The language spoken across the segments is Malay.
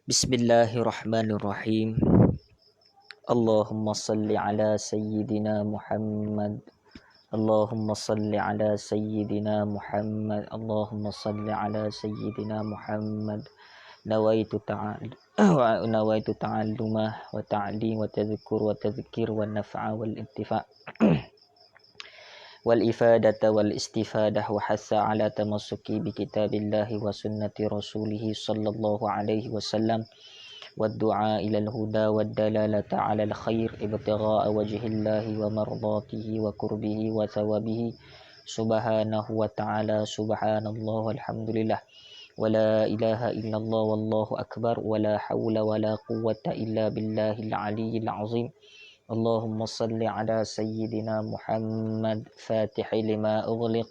Bismillahirrahmanirrahim. Allahumma salli ala sayyidina Muhammad. Allahumma salli ala sayyidina Muhammad. Allahumma salli ala sayyidina Muhammad. Nawaitu ta'allumah wa ta'lim wa tadhkur wa tadhkir wa naf'a wal intifa' wal ifadata wal istifadah wa hassa ala tamassuki bi kitabillahi wa sunnati rasulih sallallahu alaihi wasallam wa du'a ila al-huda wa dalalata ala al-khair ibtigha'a wajhillahi wa mardatihi wa qurbihi wa thawabihi subhanahu wa ta'ala. Subhanallah walhamdulillah wa la ilaha illallah wallahu akbar wa la hawla wa la quwwata illa billahil aliyyil azim. Allahumma salli ala sayyidina Muhammad fatihi lima ughliq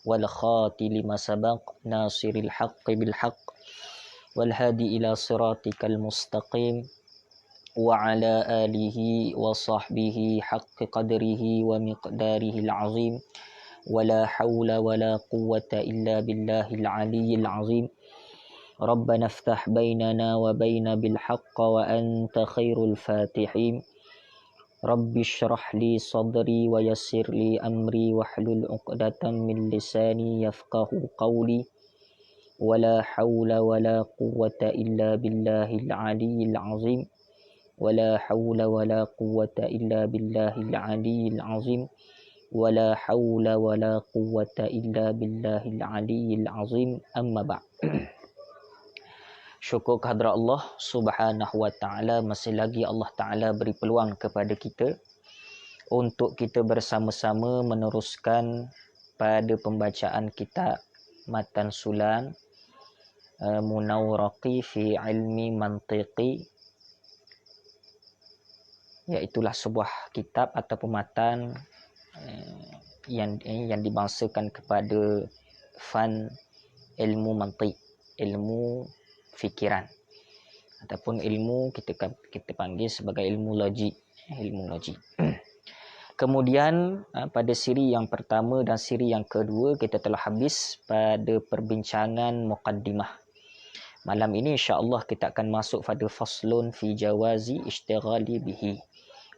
wal khati lima sabaq nasiril haqqi bil haqq wal hadi ila siratikal mustaqim wa ala alihi wa sahbihi haqqi qadrihi wa miqdarihi al azim wa la hawla wa la quwwata illa billahil aliyyil azim. Rabbana iftah bainana wa baina bil haqq wa anta khairul fatihin. Rabbi syrah li sadri wa yassir li amri wahlul 'uqdatam min lisani yafqahu qawli wala hawla wala quwwata illa billahil aliyyil azim wala hawla wala quwwata illa billahil aliyyil azim wala hawla wala quwwata illa billahil aliyyil azim. Amma ba'd. Syukur kehadrat Allah Subhanahu wa taala, masih lagi Allah Taala beri peluang kepada kita untuk kita bersama-sama meneruskan pada pembacaan kitab Matan Sulan Munawwaraqi fi ilmi mantiqi, iaitulah sebuah kitab atau matan yang dibangsakan kepada fan ilmu mantiq, ilmu fikiran, ataupun ilmu kita panggil sebagai ilmu logik. Kemudian pada siri yang pertama dan siri yang kedua kita telah habis pada perbincangan muqaddimah. Malam ini insya-Allah kita akan masuk pada faslun fi jawazi ishtighali bihi,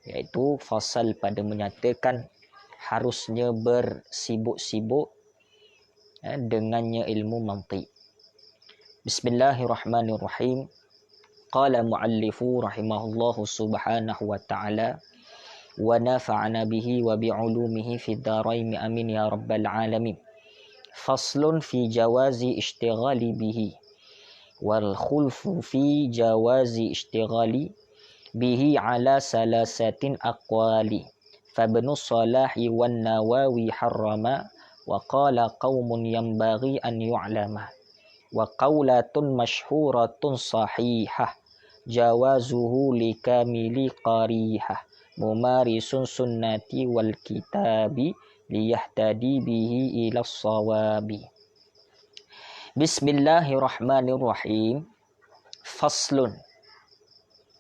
iaitu fasal pada menyatakan harusnya bersibuk-sibuk dengannya ilmu mantiq. Bismillahirrahmanirrahim. Qala muallifu rahimahullahu subhanahu wa ta'ala wa nafa'ana bihi wa bi'ulumihi fid dharain amin ya rabbal alamin. Faslun fi jawazi ishtighali bihi wal khulfu fi jawazi ishtighali bihi ala salasatin aqwali fabnu salahi wan nawawi harrama wa qala qaumun yanbaghi an yu'lama wa qawlatun masyhuratun sahihah jawazuhu likamili qarihah mumarisun sunnati wal kitabi liyahtadi bihi ila sawabi. Bismillahirrahmanirrahim. Faslun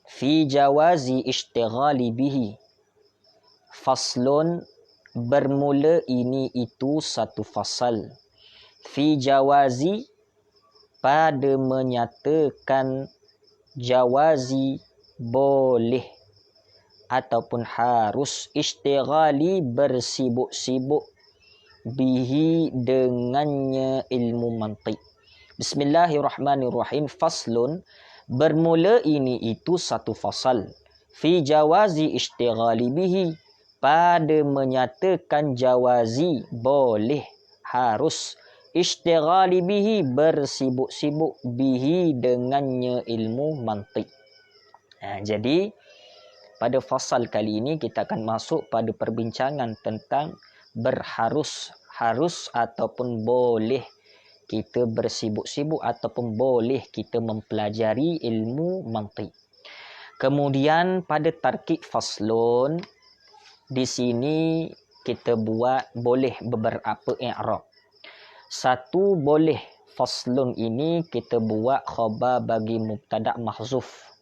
fi jawazi ishtighali bihi. Faslun, bermula ini itu satu fasal. Fi jawazi, pada menyatakan jawazi boleh ataupun harus, ishtighali bersibuk-sibuk, bihi dengannya ilmu mantiq. Bismillahirrahmanirrahim. Faslun, bermula ini itu satu fasal. Fi jawazi ishtighali bihi, pada menyatakan jawazi boleh, harus, ishtighali bihi bersibuk-sibuk, bihi dengannya ilmu mantiq. Jadi pada fasal kali ini kita akan masuk pada perbincangan tentang harus ataupun boleh kita bersibuk-sibuk ataupun boleh kita mempelajari ilmu mantiq. Kemudian pada tarkib faslun di sini kita buat boleh beberapa i'rab. Satu, boleh faslun ini kita buat khabar bagi mubtada' mahzuf,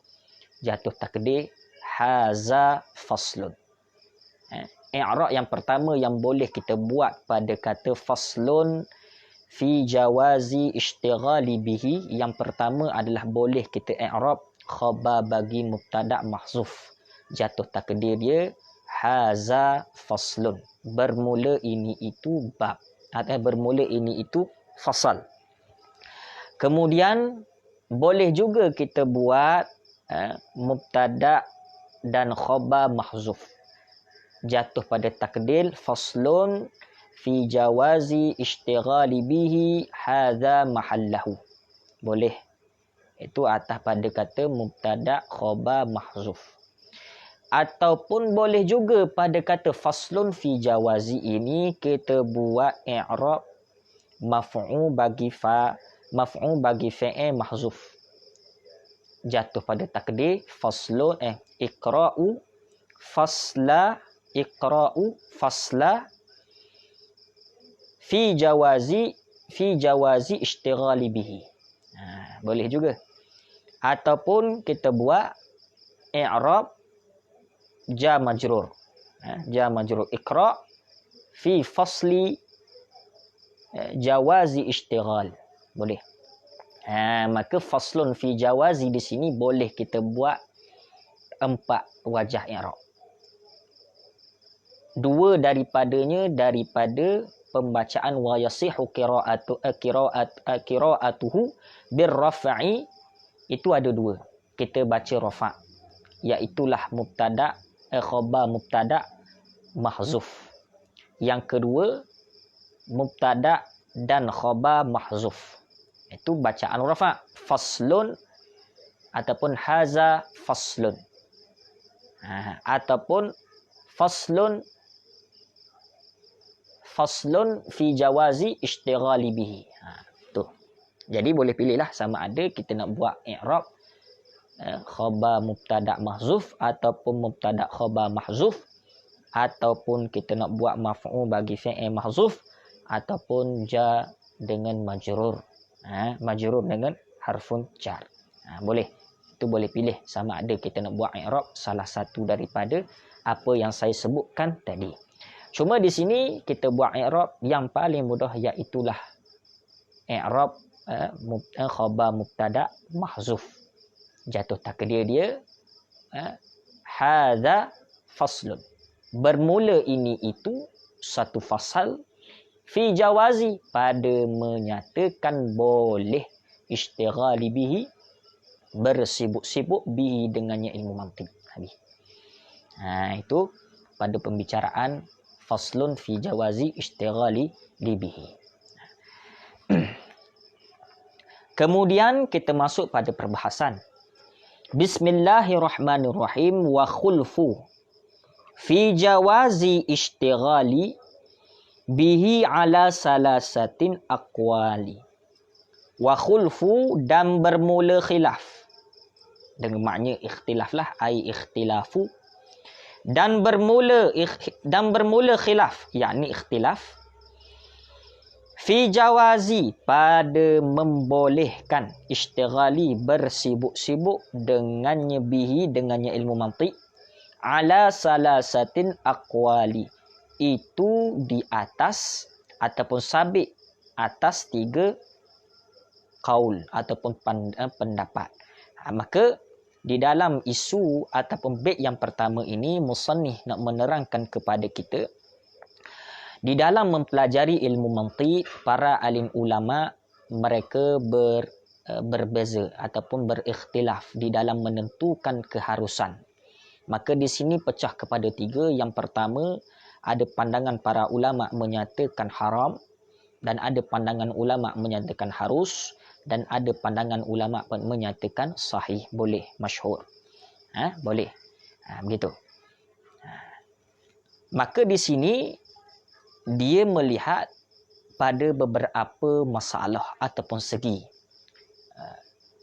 jatuh takdir haza faslun. I'rab yang pertama yang boleh kita buat pada kata faslun fi jawazi ishtighali bihi. Yang pertama adalah boleh kita i'rab khabar bagi mubtada' mahzuf. Jatuh takdir dia haza faslun. Bermula ini itu bab. Atau bermula ini itu fasal. Kemudian boleh juga kita buat mubtada' dan khabar mahzuf. Jatuh pada takdir faslun fi jawazi ishtighali bihi hadza mahallahu. Boleh. Itu atas pada kata mubtada' khabar mahzuf. Ataupun boleh juga pada kata faslun fi jawazi ini kita buat i'rab maf'u bagi fa'il mahzuf. Jatuh pada takdir faslun iqra'u fasla fi jawazi ishtighali bihi. Boleh juga. Ataupun kita buat i'rab jar majrur. Jar majrur iqra' fi fasli jawazi ishtighal. Boleh. Maka faslun fi jawazi di sini boleh kita buat 4 wajah i'rab. 2 daripadanya daripada pembacaan wa yasihu qira'atuhu birraf'i. Itu ada 2. Kita baca rafa', iaitulah mubtada' khabar mubtada' mahzuf. Yang kedua mubtada' dan khabar mahzuf. Itu bacaan rafa', faslun ataupun haza faslun. Ataupun faslun fi jawazi ishtighali bihi. Tu. Jadi boleh pilihlah sama ada kita nak buat i'rab khabar mubtada' mahzuf ataupun mubtada' khabar mahzuf, ataupun kita nak buat maf'ul bagi fi'il mahzuf, ataupun jar dengan majrur. Majrur dengan harfun jar. Boleh. Itu boleh pilih sama ada kita nak buat i'rab salah satu daripada apa yang saya sebutkan tadi. Cuma di sini kita buat i'rab yang paling mudah, iaitulah i'rab khabar mubtada' mahzuf. Jatuh takdir dia hadza faslun. Bermula ini itu satu fasal fi jawazi pada menyatakan boleh ishtighali bihi, bersibuk-sibuk bihi dengannya ilmu mantiq. Habis. Itu pada pembicaraan faslun fi jawazi ishtighali bihi. Kemudian kita masuk pada perbahasan. Bismillahirrahmanirrahim. Wa khulfu fi jawazi ishtighali bihi ala salasatin aqwali. Wa khulfu, dan bermula khilaf. Dengan makna ikhtilaf lah, ai ikhtilafu. Dan bermula khilaf, yakni ikhtilaf. Fi jawazi, pada membolehkan ishtighali, bersibuk-sibuk dengannya bihi, dengannya ilmu mantiq, ala salasatin aqwali, itu di atas ataupun sabit atas 3 qaul ataupun pendapat. Maka di dalam isu ataupun bait yang pertama ini, musannif nak menerangkan kepada kita, di dalam mempelajari ilmu mantiq, para alim ulama mereka berbeza ataupun berikhtilaf di dalam menentukan keharusan. Maka di sini pecah kepada 3. Yang pertama, ada pandangan para ulama menyatakan haram, dan ada pandangan ulama menyatakan harus, dan ada pandangan ulama menyatakan sahih, boleh, masyhur. Boleh. Begitu. Maka di sini dia melihat pada beberapa masalah ataupun segi.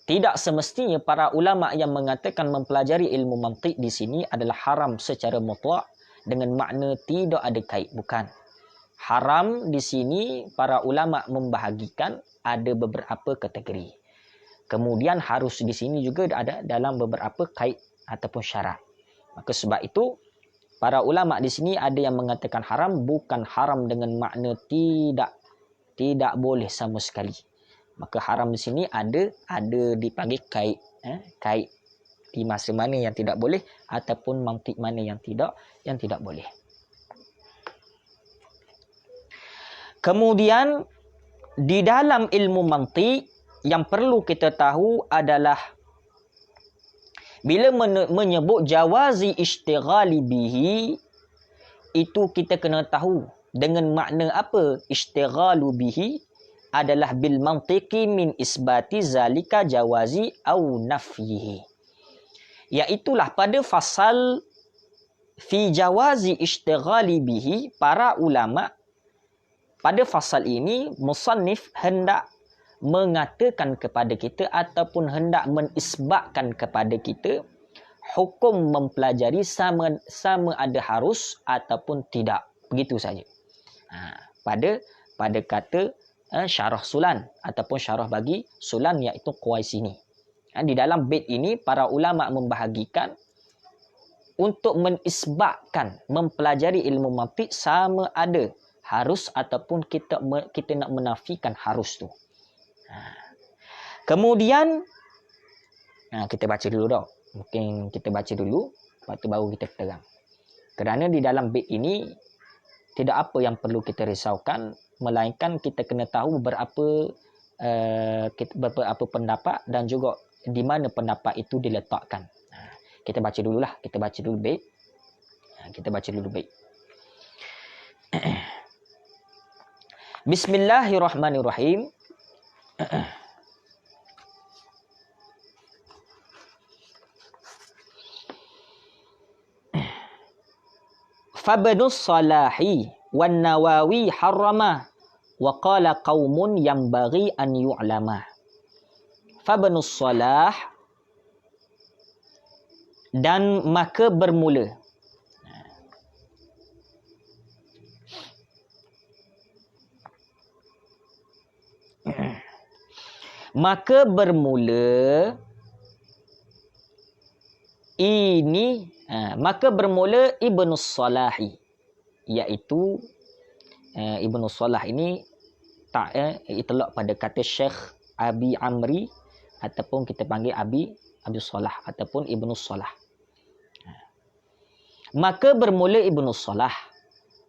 Tidak semestinya para ulama yang mengatakan mempelajari ilmu mantiq di sini adalah haram secara mutlak dengan makna tidak ada kait. Bukan. Haram di sini para ulama membahagikan ada beberapa kategori. Kemudian harus di sini juga ada dalam beberapa kait ataupun syarat. Maka sebab itu para ulama di sini ada yang mengatakan haram, bukan haram dengan makna tidak tidak boleh sama sekali. Maka haram di sini ada dipanggil kaid, kaid di masa mana yang tidak boleh ataupun mantik mana yang tidak boleh. Kemudian di dalam ilmu mantik yang perlu kita tahu adalah bila menyebut jawazi istighali bihi, itu kita kena tahu dengan makna apa. Istighalu bihi adalah bil mantiqi min isbati zalika jawazi au nafyihi. Iaitulah pada fasal fi jawazi istighali bihi, para ulama pada fasal ini musannif hendak mengatakan kepada kita ataupun hendak menisbatkan kepada kita hukum mempelajari sama ada harus ataupun tidak. Begitu saja. Pada kata syarah Sulan ataupun syarah bagi Sulan, iaitu Qawaisini. Di dalam bait ini para ulama membahagikan untuk menisbatkan mempelajari ilmu mantik sama ada harus ataupun kita nak menafikan harus tu. Kemudian kita baca dulu dah. Mungkin kita baca dulu, lepas tu baru kita terang. Kerana di dalam bait ini tidak apa yang perlu kita risaukan, melainkan kita kena tahu beberapa pendapat dan juga di mana pendapat itu diletakkan. Kita baca dululah, kita baca dulu bait. Bismillahirrahmanirrahim. Fabnus salahi wan nawawi harrama wa qala qaumun yanbaghi an yu'lama. Fabnus salah, dan maka bermula. Maka bermula ini, maka bermula Ibnu Salahi, iaitu Ibnu Salah ini itlaq pada kata Syekh Abi Amri ataupun kita panggil Abi Salah ataupun Ibnu Salah. Maka bermula Ibnu Salah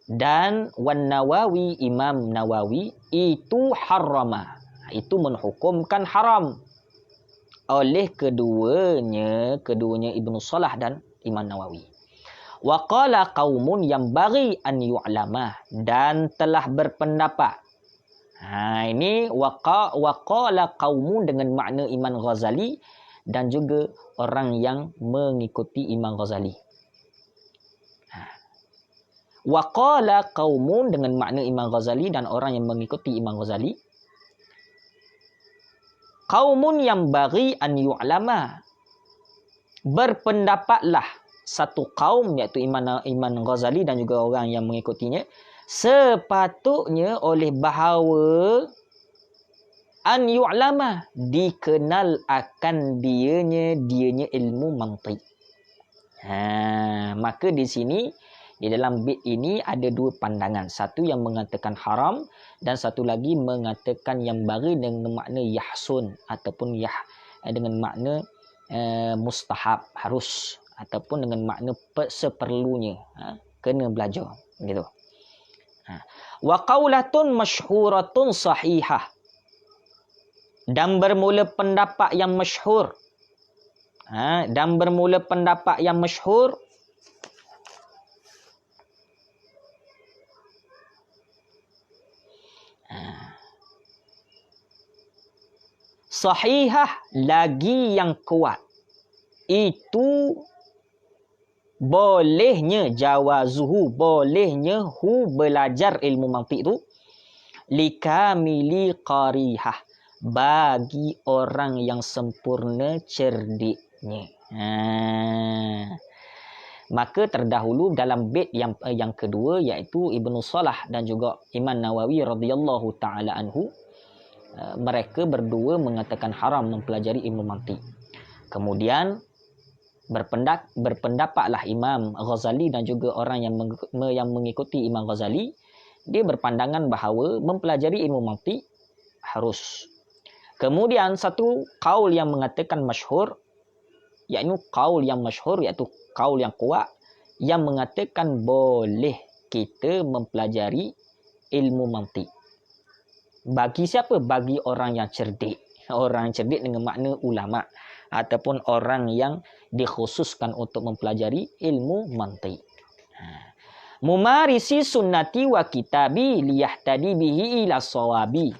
dan wan Nawawi, Imam Nawawi itu harrama, itu menghukumkan haram oleh keduanya Ibnu Salah dan Imam Nawawi. Wa qala qaumun yanbaghi an yu'lama, dan telah berpendapat. Ini wa qala qaumun dengan makna Imam Ghazali dan juga orang yang mengikuti Imam Ghazali. Wa qala qaumun dengan makna Imam Ghazali dan orang yang mengikuti Imam Ghazali. Qaumun yang bagi an yu'lama, berpendapatlah satu kaum, iaitu Imam Ghazali dan juga orang yang mengikutinya, sepatutnya oleh bahawa an yu'lama, dikenal akan dianya ilmu mantiq. Maka di sini di dalam bait ini ada dua pandangan. Satu yang mengatakan haram dan satu lagi mengatakan yang bagi dengan makna yahsun ataupun dengan makna mustahab, harus, ataupun dengan makna seperlunya, kena belajar gitu. Wa qaulatun masyhuratun sahihah, dan bermula pendapat yang masyhur. Dan bermula pendapat yang masyhur sahihah, lagi yang kuat, itu bolehnya jawazuhu, bolehnya belajar ilmu mantiq itu likamili qarihah, bagi orang yang sempurna cerdiknya. Maka terdahulu dalam bait yang kedua, iaitu Ibnu Salah dan juga Imam Nawawi radhiyallahu taala anhu, mereka berdua mengatakan haram mempelajari ilmu mantiq. Kemudian berpendapatlah Imam Ghazali dan juga orang yang mengikuti Imam Ghazali dia berpandangan bahawa mempelajari ilmu mantik harus. Kemudian satu kaul yang mengatakan masyhur, iaitu kaul yang masyhur, iaitu kaul yang kuat, yang mengatakan boleh kita mempelajari ilmu mantik. Bagi siapa? Bagi orang yang cerdik. Orang yang cerdik dengan makna ulama ataupun orang yang dikhususkan untuk mempelajari ilmu mantik. Mumarisi sunnati wa kitabi liyahtadi bihi ila sawabi.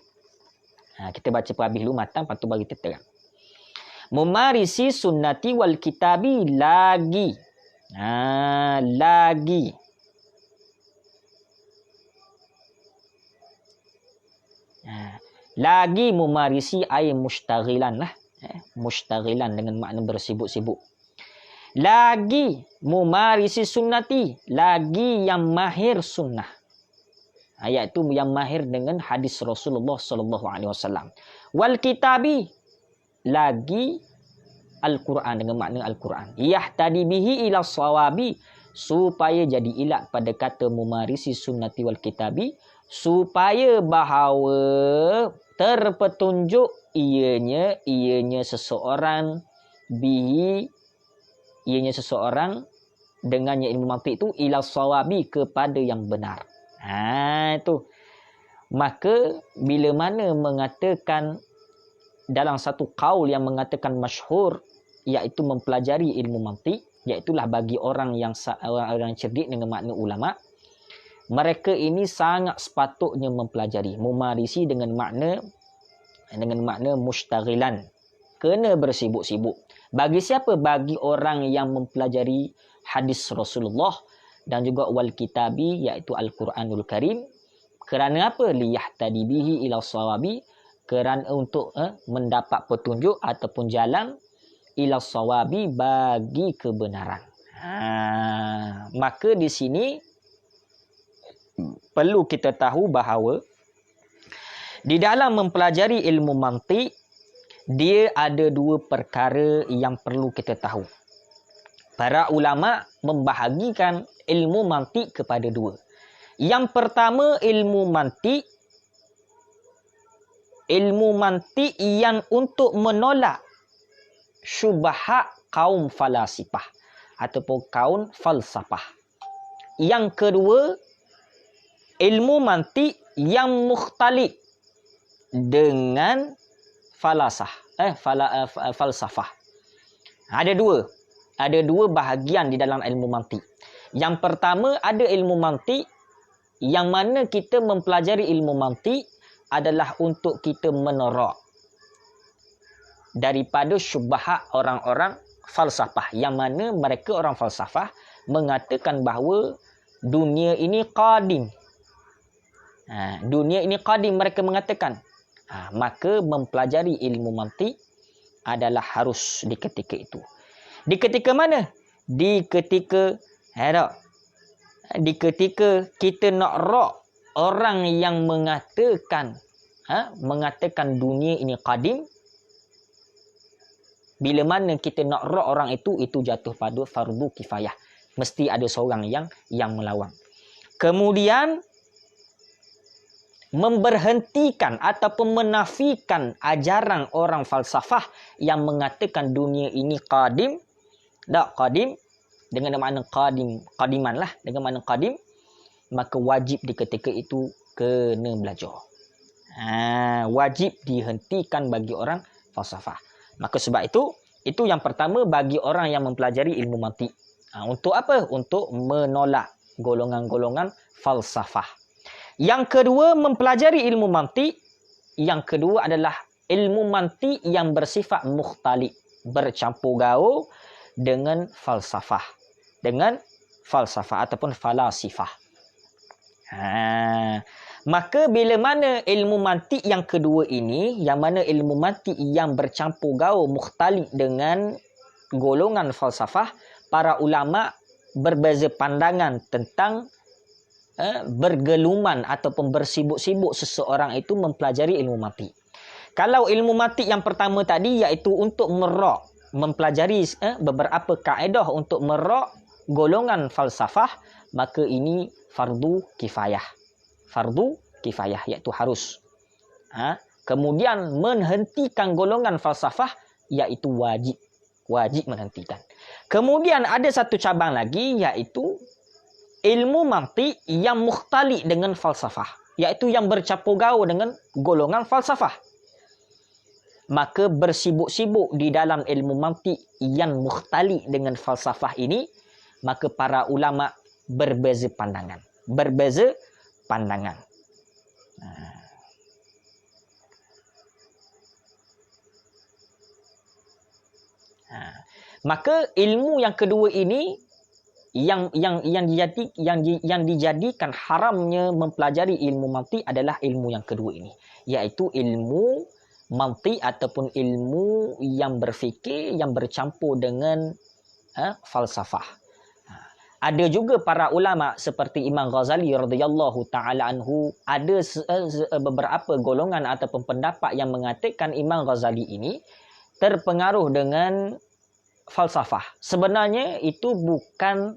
Kita baca perhabis dulu matan, lepas tu bagi terang. Mumarisi sunnati wal kitabi lagi. Lagi. Lagi mumarisi ay mustaghilan lah. Mustaghilan dengan makna bersibuk-sibuk. Lagi mumarisi sunnati, lagi yang mahir sunnah. Ayat itu yang mahir dengan hadis Rasulullah sallallahu alaihi wasallam. Wal kitabi, lagi Al-Quran dengan makna Al-Quran. Yahtadi bihi ila sawabi, supaya jadi ilat pada kata mumarisi sunnati wal kitabi, supaya bahawa terpetunjuk ianya seseorang bihi, ianya seseorang dengannya ilmu mantik itu ila sawabi, kepada yang benar. Itu. Maka bila mana mengatakan dalam satu kaul yang mengatakan masyhur, iaitu mempelajari ilmu mantik, iaitulah bagi orang yang cerdik dengan makna ulama, mereka ini sangat sepatutnya mempelajari. Mumarisi dengan makna mustaghilan, kena bersibuk-sibuk. Bagi siapa? Bagi orang yang mempelajari hadis Rasulullah dan juga wal kitabi, iaitu Al-Quranul Karim. Kerana apa? Liyahtadi bihi ila sawabi, kerana untuk mendapat petunjuk ataupun jalan ila sawabi, bagi kebenaran. Maka di sini perlu kita tahu bahawa di dalam mempelajari ilmu mantik, dia ada dua perkara yang perlu kita tahu. Para ulama membahagikan ilmu mantik kepada dua. Yang pertama, ilmu mantik yang untuk menolak syubhat kaum falasifah ataupun kaum falsafah. Yang kedua, ilmu mantik yang mukhtalif dengan falsafah. Ada dua bahagian di dalam ilmu mantik. Yang pertama, ada ilmu mantik yang mana kita mempelajari ilmu mantik adalah untuk kita menerak daripada syubhat orang-orang falsafah, yang mana mereka orang falsafah mengatakan bahawa dunia ini qadim. Dunia ini qadim, mereka mengatakan. Maka mempelajari ilmu mantik adalah harus di ketika itu. Di ketika mana? Di ketika kita nak rak orang yang mengatakan dunia ini qadim. Bila mana kita nak rak orang itu jatuh pada fardu kifayah. Mesti ada seorang yang melawan. Kemudian memberhentikan ataupun menafikan ajaran orang falsafah yang mengatakan dunia ini qadim. Qadim dengan makna qadiman lah, dengan makna qadim, maka wajib di ketika itu kena belajar. Wajib dihentikan bagi orang falsafah. Maka sebab itu yang pertama bagi orang yang mempelajari ilmu mantik. Untuk apa? Untuk menolak golongan-golongan falsafah. Yang kedua, mempelajari ilmu mantik. Yang kedua adalah ilmu mantik yang bersifat mukhtalif, bercampur gaul dengan falsafah. Dengan falsafah ataupun falasifah. Maka bila mana ilmu mantik yang kedua ini, yang mana ilmu mantik yang bercampur gaul mukhtalif dengan golongan falsafah, para ulama berbeza pandangan tentang bergeluman ataupun bersibuk-sibuk seseorang itu mempelajari ilmu mantik. Kalau ilmu mantik yang pertama tadi iaitu untuk merak, mempelajari beberapa kaedah untuk merak golongan falsafah, maka ini fardu kifayah. fardu kifayah, iaitu harus. Kemudian menghentikan golongan falsafah, iaitu wajib. Wajib menghentikan. Kemudian ada satu cabang lagi, iaitu ilmu mantik yang mukhtali dengan falsafah, iaitu yang bercampur gaul dengan golongan falsafah. Maka bersibuk-sibuk di dalam ilmu mantik yang mukhtali dengan falsafah ini, maka para ulama berbeza pandangan. Berbeza pandangan. Maka ilmu yang kedua ini yang dijadikan haramnya mempelajari ilmu mantik adalah ilmu yang kedua ini, iaitu ilmu mantik ataupun ilmu yang berfikir yang bercampur dengan falsafah. Ada juga para ulama seperti Imam Ghazali radhiyallahu taala anhu, ada beberapa golongan ataupun pendapat yang mengatakan Imam Ghazali ini terpengaruh dengan falsafah. Sebenarnya itu bukan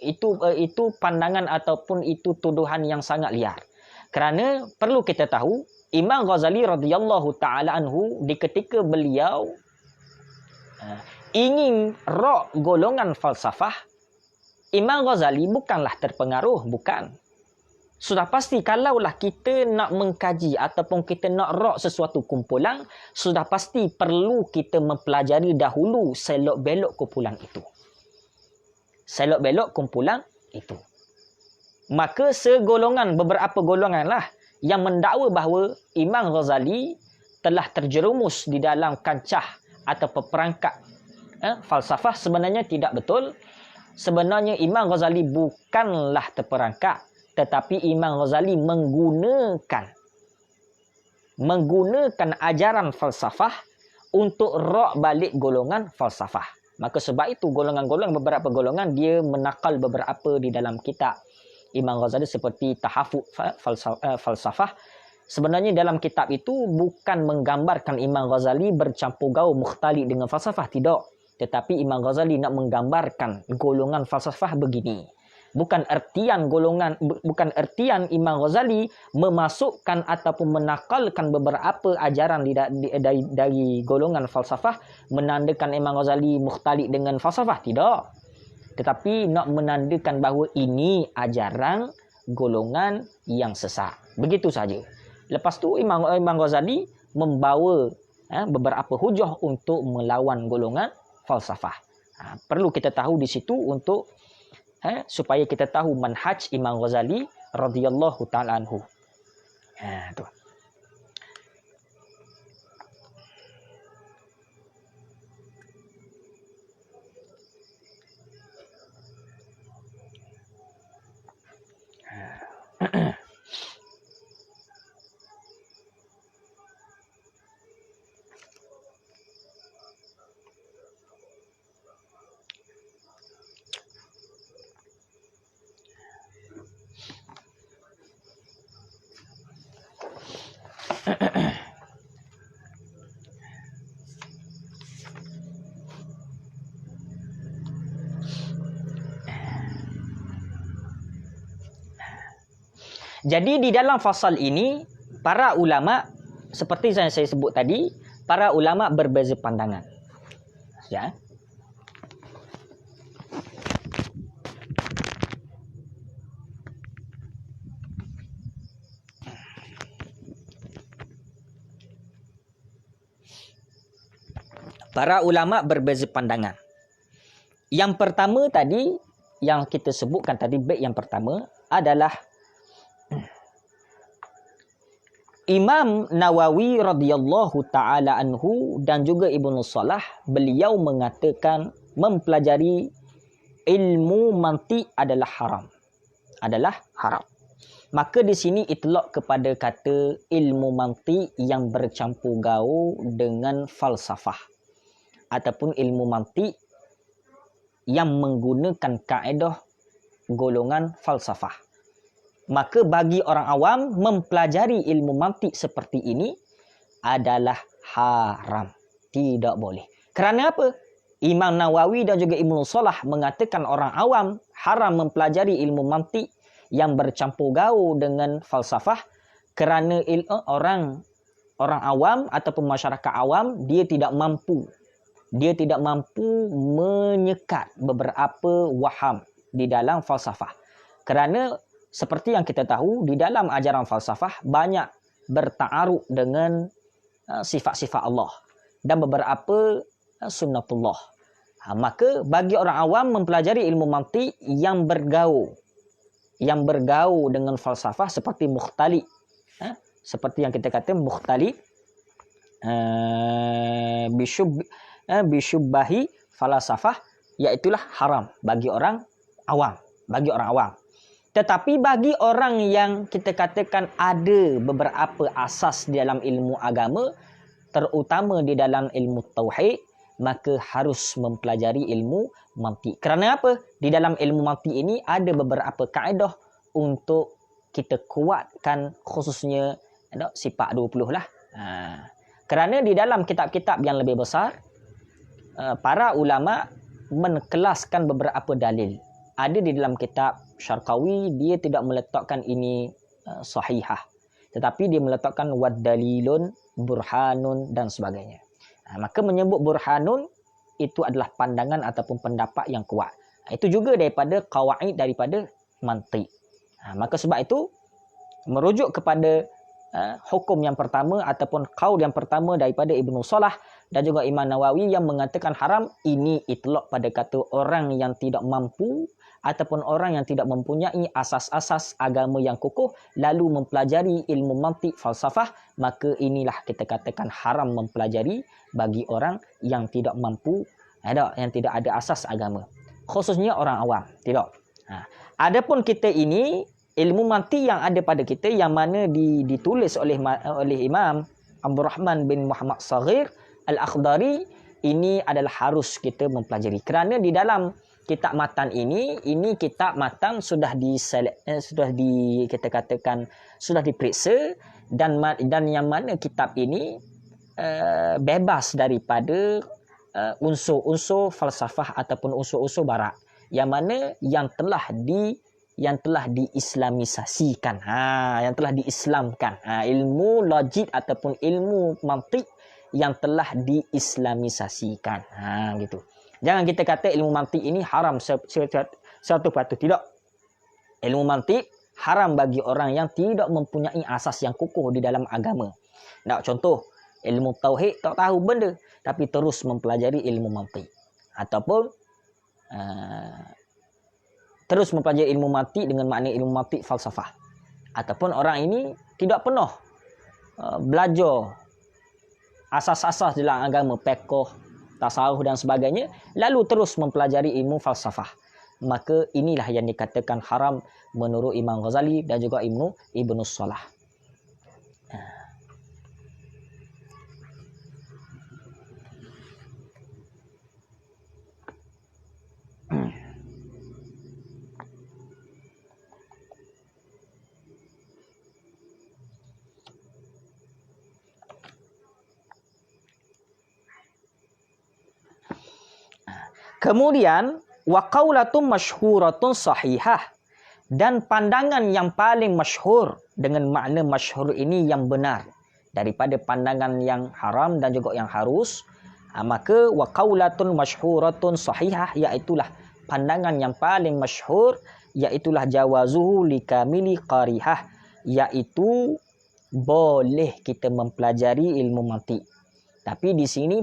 itu pandangan ataupun itu tuduhan yang sangat liar. Kerana perlu kita tahu Imam Ghazali radhiyallahu taala anhu di ketika beliau ingin rok golongan falsafah, Imam Ghazali bukanlah terpengaruh, bukan. Sudah pasti kalaulah kita nak mengkaji ataupun kita nak rok sesuatu kumpulan, sudah pasti perlu kita mempelajari dahulu selok-belok kumpulan itu. Selok-belok kumpulan itu. Maka beberapa golongan lah yang mendakwa bahawa Imam Ghazali telah terjerumus di dalam kancah atau perangkap falsafah. Sebenarnya tidak betul. Sebenarnya Imam Ghazali bukanlah terperangkap, tetapi Imam Ghazali menggunakan ajaran falsafah untuk rok balik golongan falsafah. Maka sebab itu beberapa golongan dia menakal beberapa di dalam kitab Imam Ghazali seperti Tahafut Falsafah. Sebenarnya dalam kitab itu bukan menggambarkan Imam Ghazali bercampur gaul mukhtali dengan falsafah, tidak. Tetapi Imam Ghazali nak menggambarkan golongan falsafah begini. Bukan ertian Imam Ghazali memasukkan ataupun menakalkan beberapa ajaran dari golongan falsafah menandakan Imam Ghazali mukhtali dengan falsafah, tidak. Tetapi nak menandakan bahawa ini ajaran golongan yang sesat. Begitu saja. Lepas tu Imam Ghazali membawa beberapa hujah untuk melawan golongan falsafah. Perlu kita tahu di situ untuk supaya kita tahu manhaj Imam Ghazali radhiyallahu taala anhu. Tu. Jadi di dalam fasal ini, para ulama, seperti yang saya sebut tadi, para ulama berbeza pandangan. Ya. Para ulama berbeza pandangan. Yang pertama tadi, yang kita sebutkan tadi, bait yang pertama adalah Imam Nawawi radhiyallahu taala anhu dan juga Ibnu Salah, beliau mengatakan mempelajari ilmu mantik adalah haram. Adalah haram. Maka di sini itlaq kepada kata ilmu mantik yang bercampur gaul dengan falsafah ataupun ilmu mantik yang menggunakan kaedah golongan falsafah. Maka bagi orang awam mempelajari ilmu mantik seperti ini adalah haram. Tidak boleh. Kerana apa? Imam Nawawi dan juga Ibnu Salah mengatakan orang awam haram mempelajari ilmu mantik yang bercampur gaul dengan falsafah, kerana orang awam ataupun masyarakat awam dia tidak mampu menyekat beberapa waham di dalam falsafah. Kerana seperti yang kita tahu, di dalam ajaran falsafah banyak bertaaruk dengan sifat-sifat Allah dan beberapa sunnatullah. Maka bagi orang awam mempelajari ilmu mantik yang bergaul dengan falsafah seperti mukhtali, seperti yang kita kata mukhtali bisyubbahi falsafah, iaitulah haram bagi orang awam. Tetapi bagi orang yang kita katakan ada beberapa asas dalam ilmu agama, terutama di dalam ilmu tauhid, maka harus mempelajari ilmu mantik. Kerana apa? Di dalam ilmu mantik ini ada beberapa kaedah untuk kita kuatkan, khususnya sifat 20 lah. Kerana di dalam kitab-kitab yang lebih besar, para ulama menkelaskan beberapa dalil. Ada di dalam kitab Syarqawi, dia tidak meletakkan ini sahihah, tetapi dia meletakkan wad dalilun, burhanun dan sebagainya. Maka menyebut burhanun itu adalah pandangan ataupun pendapat yang kuat. Itu juga daripada qawaid daripada mantik. Maka sebab itu merujuk kepada hukum yang pertama ataupun qaul yang pertama daripada Ibnu Salah dan juga Imam Nawawi yang mengatakan haram, ini itlaq pada kata orang yang tidak mampu ataupun orang yang tidak mempunyai asas-asas agama yang kukuh lalu mempelajari ilmu mantik falsafah, maka inilah kita katakan haram mempelajari bagi orang yang tidak mampu, yang tidak ada asas agama, khususnya orang awam. Tidak. Adapun kita ini, ilmu mantik yang ada pada kita yang mana ditulis oleh Imam Abdul Rahman bin Muhammad Saghir Al-Akhdari, ini adalah harus kita mempelajari. Kerana di dalam kitab matan ini kitab matan sudah kita katakan sudah diperiksa dan yang mana kitab ini bebas daripada unsur-unsur falsafah ataupun unsur-unsur barat yang mana yang telah diislamisasikan, yang telah diislamkan, ilmu logik ataupun ilmu mantik yang telah diislamisasikan, gitu. Jangan kita kata ilmu mantik ini haram 100%. Tidak. Ilmu mantik haram bagi orang yang tidak mempunyai asas yang kukuh di dalam agama. Contoh, ilmu tauhid tak tahu benda tapi terus mempelajari ilmu mantik, ataupun terus mempelajari ilmu mantik dengan makna ilmu mantik falsafah, ataupun orang ini tidak pernah belajar asas-asas dalam agama, fiqh, tasawuf dan sebagainya, lalu terus mempelajari ilmu falsafah. Maka inilah yang dikatakan haram menurut Imam Ghazali dan juga Ibnu Salah. Kemudian wa qaulatun masyhuratun sahihah, dan pandangan yang paling masyhur, dengan makna masyhur ini yang benar daripada pandangan yang haram dan juga yang harus, maka wa qaulatun masyhuratun sahihah, iaitulah pandangan yang paling masyhur, iaitulah jawazuhu likamili qarihah, iaitu boleh kita mempelajari ilmu mantik. Tapi di sini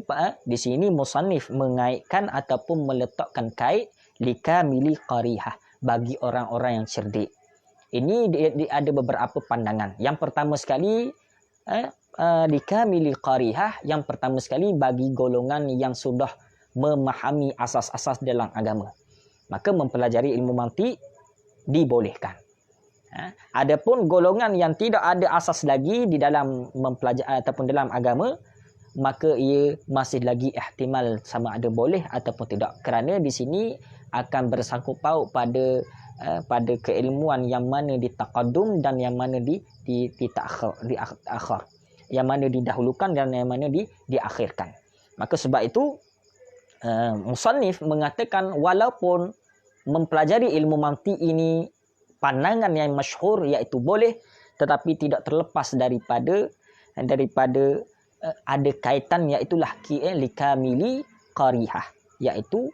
musannif mengaitkan ataupun meletakkan kait likamili qarihah, bagi orang-orang yang cerdik. Ini ada beberapa pandangan. Yang pertama sekali likamili qarihah, yang pertama sekali bagi golongan yang sudah memahami asas-asas dalam agama, maka mempelajari ilmu mantik dibolehkan. Adapun golongan yang tidak ada asas lagi di dalam mempelajari ataupun dalam agama, maka ia masih lagi ihtimal sama ada boleh ataupun tidak. Kerana di sini akan bersangkut paut pada keilmuan yang mana ditaqaddum dan yang mana diakhir, yang mana didahulukan dan yang mana diakhirkan. Maka sebab itu musannif mengatakan walaupun mempelajari ilmu mantik ini pandangan yang masyhur iaitu boleh, tetapi tidak terlepas daripada ada kaitan, iaitulah likamili qarihah, iaitu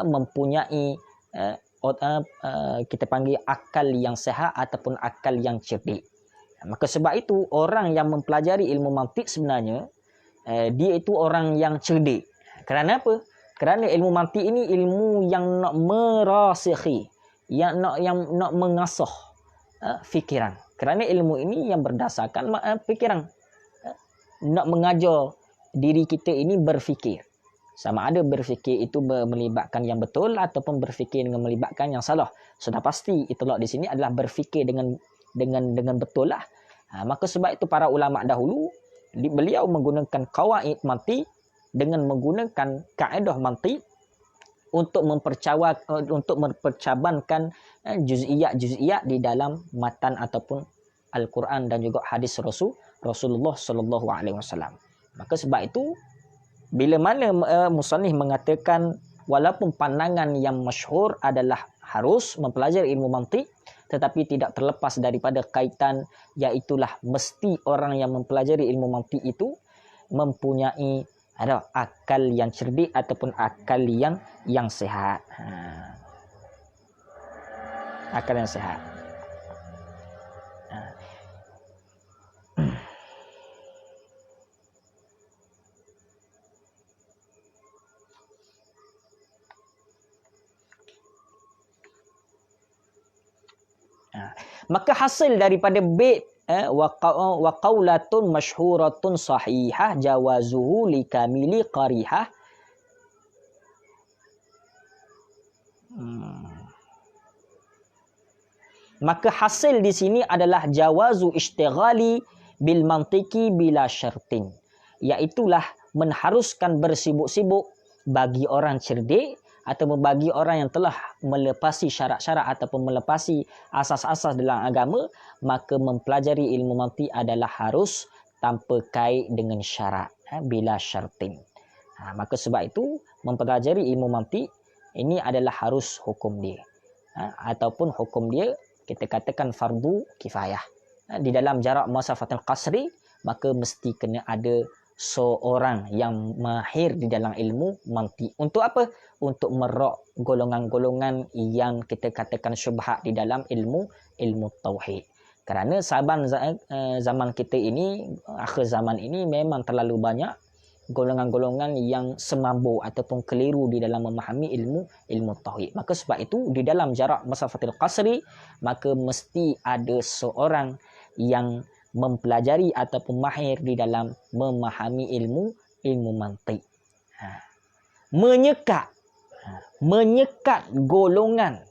mempunyai kita panggil akal yang sehat ataupun akal yang cerdik. Maka sebab itu orang yang mempelajari ilmu mantik sebenarnya dia itu orang yang cerdik. Kerana apa? Kerana ilmu mantik ini ilmu yang nak merasikhi, yang nak mengasah fikiran. Kerana ilmu ini yang berdasarkan fikiran. Nak mengajar diri kita ini berfikir. Sama ada berfikir itu melibatkan yang betul ataupun berfikir dengan melibatkan yang salah. Sudah pasti itulah di sini adalah berfikir dengan betul lah. Maka sebab itu para ulama dahulu beliau menggunakan qawaid mantik dengan menggunakan kaedah mantik untuk mempercabankan juz'iyat di dalam matan ataupun Al-Quran dan juga hadis Rasulullah sallallahu alaihi wasallam. Maka sebab itu bila mana musannif mengatakan walaupun pandangan yang masyhur adalah harus mempelajari ilmu mantik, tetapi tidak terlepas daripada kaitan, iaitulah mesti orang yang mempelajari ilmu mantik itu mempunyai akal yang cerdik ataupun akal yang sehat. Akal yang sehat. Maka hasil daripada bait wa qaulatun masyhuratun sahihah jawazuhu likamili qarihah. Maka hasil di sini adalah jawazu istighali bil mantiki bila syartin, iaitulah mengharuskan bersibuk-sibuk bagi orang cerdik atau bagi orang yang telah melepasi syarat-syarat ataupun melepasi asas-asas dalam agama, maka mempelajari ilmu mantik adalah harus tanpa kait dengan syarat, bila syartin. Maka sebab itu mempelajari ilmu mantik ini adalah harus hukum dia, ataupun hukum dia kita katakan fardu kifayah. Di dalam jarak masafatul qasri, maka mesti kena ada seorang yang mahir di dalam ilmu mantik. Untuk apa? Untuk merok golongan-golongan yang kita katakan syubhat di dalam ilmu tauhid. Kerana zaman kita ini, akhir zaman ini memang terlalu banyak golongan-golongan yang semabuk ataupun keliru di dalam memahami ilmu tauhid. Maka sebab itu di dalam jarak masafatul qasri, maka mesti ada seorang yang mempelajari ataupun mahir di dalam memahami ilmu mantik. Menyekat golongan,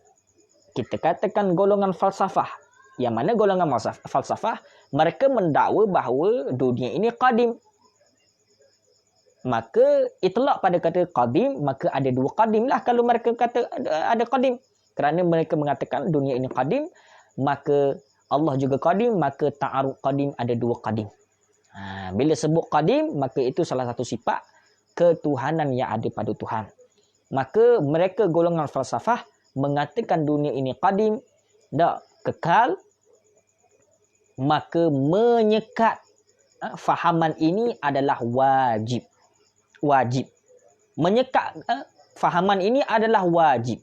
kita katakan golongan falsafah. Yang mana golongan falsafah, mereka mendakwa bahawa dunia ini qadim. Maka itlaq pada kata qadim, maka ada dua qadim lah kalau mereka kata ada qadim. Kerana mereka mengatakan dunia ini qadim, maka Allah juga qadim, maka ta'aruf qadim, ada dua qadim. Bila sebut qadim, maka itu salah satu sifat ketuhanan yang ada pada Tuhan. Maka mereka golongan falsafah mengatakan dunia ini qadim, tak kekal, maka menyekat fahaman ini adalah wajib. Menyekat fahaman ini adalah wajib.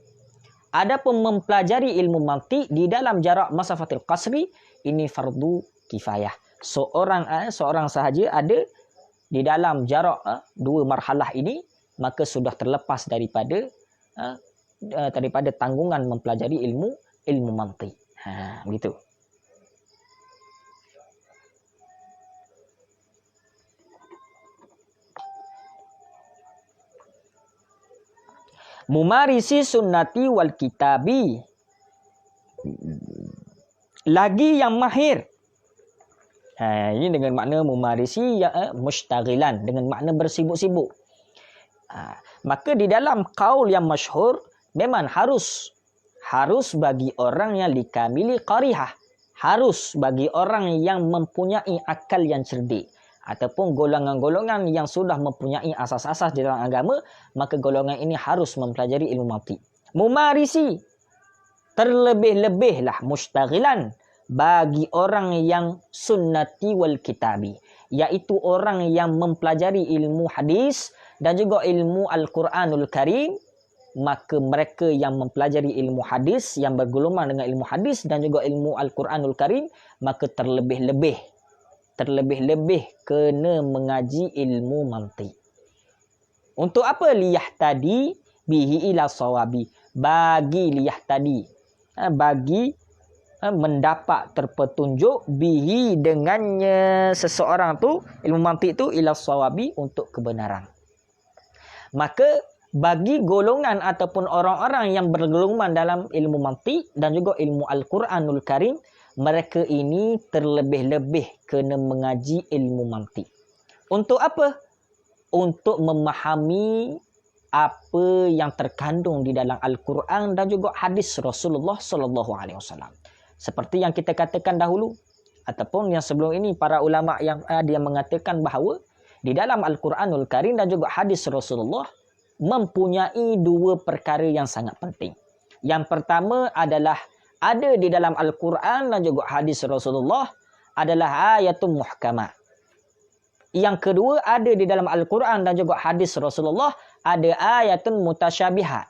Adapun mempelajari ilmu mantik di dalam jarak masafatul qasri, ini fardu kifayah. Seorang sahaja ada di dalam jarak dua marhalah ini, maka sudah terlepas daripada tanggungan mempelajari ilmu mantik. Begitu. Mumarisi sunnati wal kitabi, lagi yang mahir. Ini dengan makna mumarisi mushtaghilan, dengan makna bersibuk-sibuk. Maka di dalam qaul yang masyhur memang harus bagi orang yang likamili qarihah, harus bagi orang yang mempunyai akal yang cerdik, ataupun golongan-golongan yang sudah mempunyai asas-asas di dalam agama, maka golongan ini harus mempelajari ilmu mantik. Mumarisi, terlebih-lebihlah mustaghilan bagi orang yang sunnati wal kitabi, iaitu orang yang mempelajari ilmu hadis dan juga ilmu Al-Quranul Karim. Maka mereka yang mempelajari ilmu hadis, yang bergolongan dengan ilmu hadis dan juga ilmu Al-Quranul Karim, maka terlebih-lebih kena mengaji ilmu mantiq. Untuk apa? Liyahtadi bihi ila sawabi, bagi liyahtadi, bagi mendapat terpetunjuk bihi dengannya seseorang tu, ilmu mantiq tu, ila sawabi, untuk kebenaran. Maka bagi golongan ataupun orang-orang yang bergolongan dalam ilmu mantiq dan juga ilmu Al-Quranul Karim, mereka ini terlebih-lebih kena mengaji ilmu mantiq. Untuk apa? Untuk memahami apa yang terkandung di dalam Al-Quran dan juga hadis Rasulullah sallallahu alaihi wasallam. Seperti yang kita katakan dahulu ataupun yang sebelum ini, para ulama yang ada yang mengatakan bahawa di dalam Al-Quranul Karim dan juga hadis Rasulullah mempunyai dua perkara yang sangat penting. Yang pertama adalah ada di dalam Al-Quran dan juga hadis Rasulullah adalah ayatun muhkamah. Yang kedua, ada di dalam Al-Quran dan juga hadis Rasulullah ada ayatun mutasyabihat.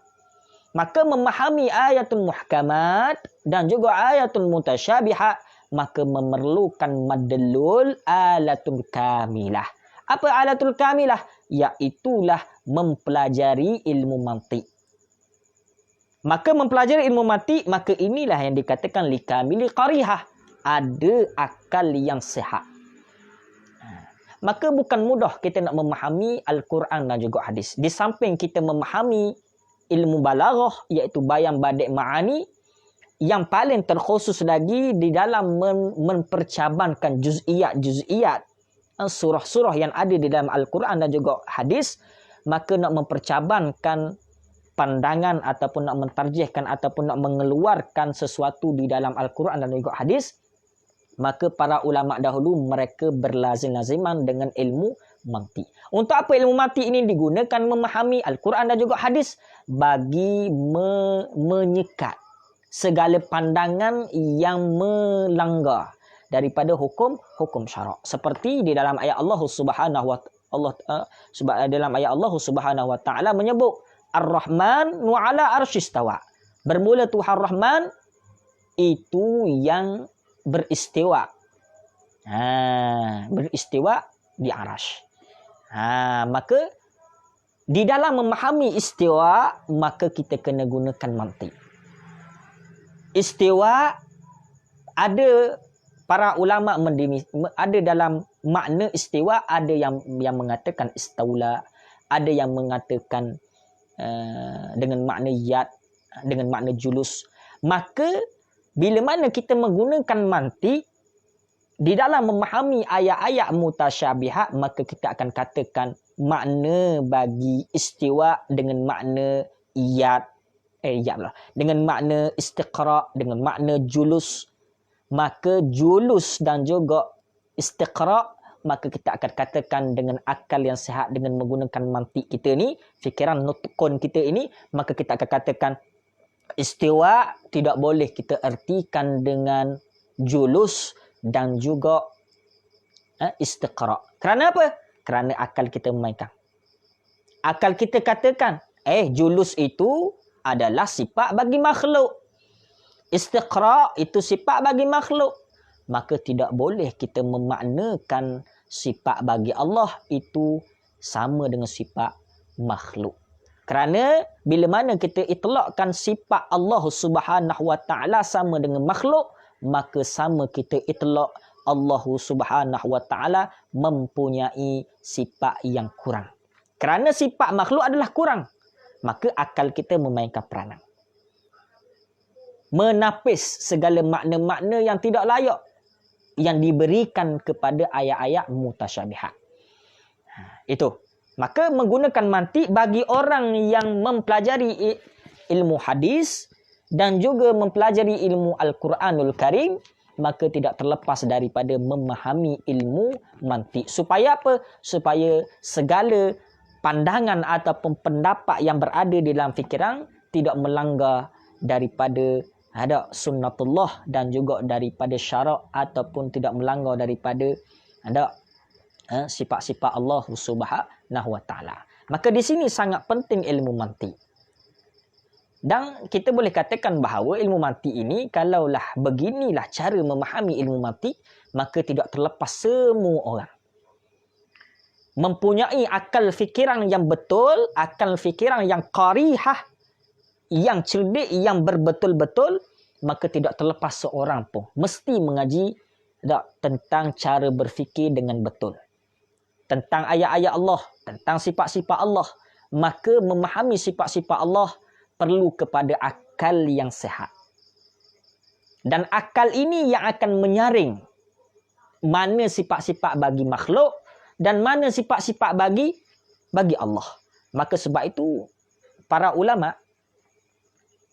Maka memahami ayatun muhkamat dan juga ayatun mutasyabihat, maka memerlukan madlul alatul kamilah. Apa alatul kamilah? Iaitulah mempelajari ilmu mantiq. Maka mempelajari ilmu mantiq, maka inilah yang dikatakan likamili qarihah, ada akal yang sihat. Maka bukan mudah kita nak memahami Al-Quran dan juga hadis. Di samping kita memahami ilmu balaghah, iaitu bayan badik ma'ani, yang paling terkhusus lagi di dalam mempercabankan juz'iyat surah-surah yang ada di dalam Al-Quran dan juga hadis, maka nak mempercabankan pandangan ataupun nak mentarjihkan ataupun nak mengeluarkan sesuatu di dalam Al-Quran dan juga hadis, maka para ulama dahulu mereka berlazim-laziman dengan ilmu mantiq. Untuk apa ilmu mantiq ini digunakan? Memahami Al-Quran dan juga hadis bagi menyekat segala pandangan yang melanggar daripada hukum syarak. Seperti di dalam ayat Allah Subhanahu wa taala menyebut Ar-Rahman wa ala arsyistawa. Bermula Tuhan Rahman itu yang beristiwa. Beristiwa di arasy. Maka di dalam memahami istiwa, maka kita kena gunakan mantiq. Istiwa ada para ulama ada dalam makna istiwa, ada yang mengatakan istaula, ada yang mengatakan dengan makna yad, dengan makna julus. Maka bila mana kita menggunakan mantiq di dalam memahami ayat-ayat mutasyabihat, maka kita akan katakan makna bagi istiwa dengan makna yad, dengan makna istiqra, dengan makna julus. Maka julus dan juga istiqra, maka kita akan katakan dengan akal yang sihat, dengan menggunakan mantiq kita ni, fikiran nutkun kita ini, maka kita akan katakan istiwa tidak boleh kita ertikan dengan julus dan juga istiqra. Kerana apa? Kerana akal kita memainkan. Akal kita katakan julus itu adalah sifat bagi makhluk, istiqra itu sifat bagi makhluk. Maka tidak boleh kita memaknakan sifat bagi Allah itu sama dengan sifat makhluk. Kerana bila mana kita itlaqkan sifat Allah Subhanahu wa taala sama dengan makhluk, maka sama kita itlaq Allah Subhanahu wa taala mempunyai sifat yang kurang. Kerana sifat makhluk adalah kurang, maka akal kita memainkan peranan, menapis segala makna-makna yang tidak layak yang diberikan kepada ayat-ayat mutasyabihat. Itu. Maka menggunakan mantiq bagi orang yang mempelajari ilmu hadis dan juga mempelajari ilmu Al-Quranul Karim, maka tidak terlepas daripada memahami ilmu mantiq. Supaya apa? Supaya segala pandangan ataupun pendapat yang berada di dalam fikiran tidak melanggar daripada ada sunnatullah dan juga daripada syarak ataupun tidak melanggar daripada ada sifat-sifat Allah Subhanahu wa taala. Maka di sini sangat penting ilmu mantik. Dan kita boleh katakan bahawa ilmu mantik ini kalaulah beginilah cara memahami ilmu mantik, maka tidak terlepas semua orang mempunyai akal fikiran yang betul, akal fikiran yang qarihah, yang cerdik, yang berbetul-betul, maka tidak terlepas seorang pun mesti mengaji tentang cara berfikir dengan betul. Tentang ayat-ayat Allah, tentang sifat-sifat Allah. Maka memahami sifat-sifat Allah perlu kepada akal yang sehat. Dan akal ini yang akan menyaring mana sifat-sifat bagi makhluk dan mana sifat-sifat bagi Allah. Maka sebab itu para ulama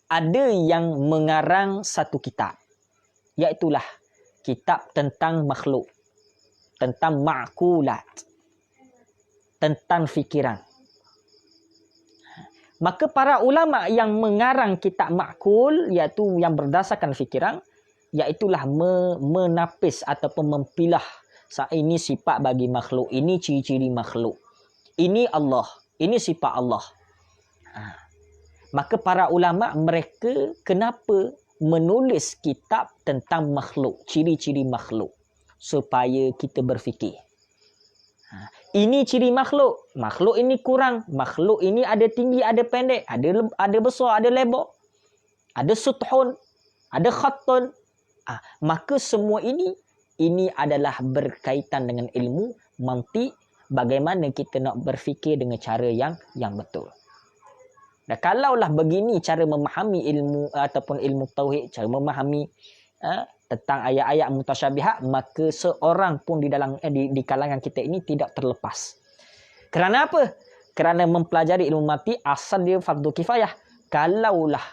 ada yang mengarang satu kitab, iaitulah kitab tentang makhluk, tentang ma'kulat, tentang fikiran. Maka para ulama yang mengarang kitab ma'kul, iaitu yang berdasarkan fikiran, iaitulah menapis ataupun mempilah ini sifat bagi makhluk, ini ciri-ciri makhluk, ini Allah, ini sifat Allah. Maka para ulama mereka kenapa menulis kitab tentang makhluk, ciri-ciri makhluk, supaya kita berfikir. Ini ciri makhluk, makhluk ini kurang, makhluk ini ada tinggi, ada pendek, ada besar, ada lebar, ada suthun, ada khattun. Maka semua ini adalah berkaitan dengan ilmu mantik, bagaimana kita nak berfikir dengan cara yang betul. Dan kalaulah begini cara memahami ilmu ataupun ilmu tauhid, cara memahami tentang ayat-ayat mutasyabihat, maka seorang pun di kalangan kita ini tidak terlepas. Kerana apa? Kerana mempelajari ilmu mantik asal dia fardu kifayah. Kalaulah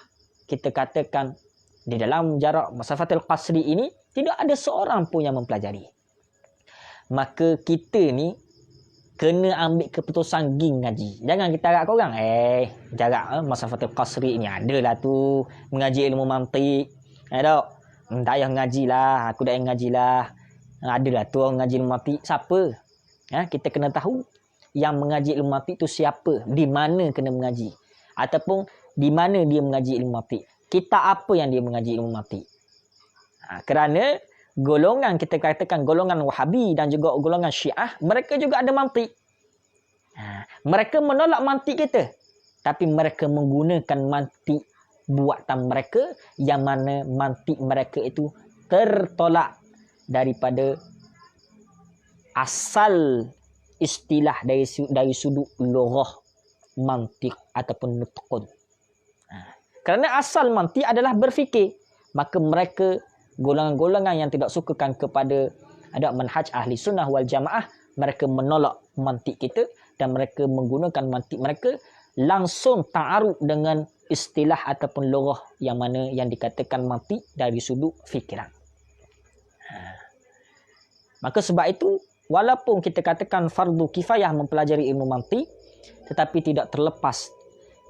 kita katakan di dalam jarak masafatul qasri ini tidak ada seorang pun yang mempelajari, maka kita ni kena ambil keputusan ging ngaji. Jangan kita agak korang jarak masafatul qasri ni adalah tu mengaji ilmu mantik. Tak payah ngajilah, aku dah ngajilah. Adalah tu orang ngaji ilmu mantik. Siapa? Kita kena tahu yang mengaji ilmu mantik tu siapa, di mana kena mengaji, ataupun di mana dia mengaji ilmu mantik, kitab apa yang dia mengaji ilmu mantik. Kerana golongan, kita katakan golongan Wahabi dan juga golongan Syiah, mereka juga ada mantik. Mereka menolak mantik kita, tapi mereka menggunakan mantik buatan mereka, yang mana mantik mereka itu tertolak daripada asal istilah dari sudut lughah mantik ataupun nutqun. Kerana asal mantik adalah berfikir, maka mereka golongan-golongan yang tidak sukakan kepada ada manhaj ahli sunnah wal jamaah, mereka menolak mantik kita dan mereka menggunakan mantik mereka langsung ta'arud dengan istilah ataupun lughah yang mana yang dikatakan mantik dari sudut fikiran. Maka sebab itu, walaupun kita katakan fardu kifayah mempelajari ilmu mantik, tetapi tidak terlepas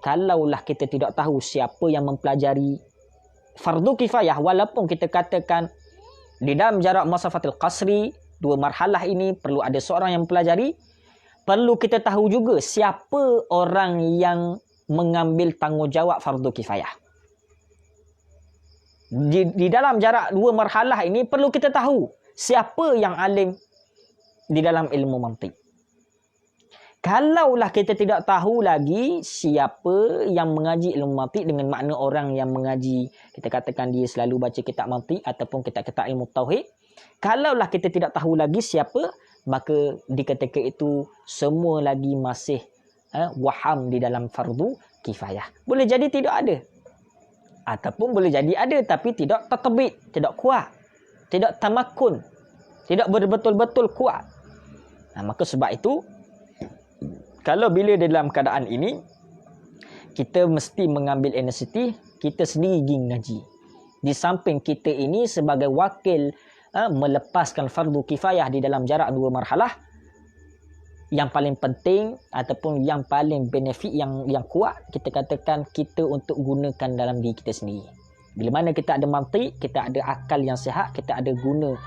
kalaulah kita tidak tahu siapa yang mempelajari fardu kifayah, walaupun kita katakan di dalam jarak masafatul qasri, dua marhalah ini perlu ada seorang yang mempelajari, perlu kita tahu juga siapa orang yang mengambil tanggungjawab fardu kifayah. Di dalam jarak dua marhalah ini perlu kita tahu siapa yang alim di dalam ilmu mantik. Kalaulah kita tidak tahu lagi siapa yang mengaji ilmu mantik dengan makna orang yang mengaji, kita katakan dia selalu baca kitab mantik ataupun kitab-kitab ilmu tauhid. Kalaulah kita tidak tahu lagi siapa, maka di ketika itu semua lagi masih waham di dalam fardu kifayah. Boleh jadi tidak ada, ataupun boleh jadi ada tapi tidak tatbik, tidak kuat, tidak tamakun, tidak betul-betul kuat. Maka sebab itu, kalau bila dalam keadaan ini, kita mesti mengambil inisiatif, kita sendiri pergi ngaji. Di samping kita ini sebagai wakil melepaskan fardu kifayah di dalam jarak dua marhalah, yang paling penting ataupun yang paling benefit yang kuat, kita katakan kita untuk gunakan dalam diri kita sendiri. Bila mana kita ada mantik, kita ada akal yang sihat, kita ada guna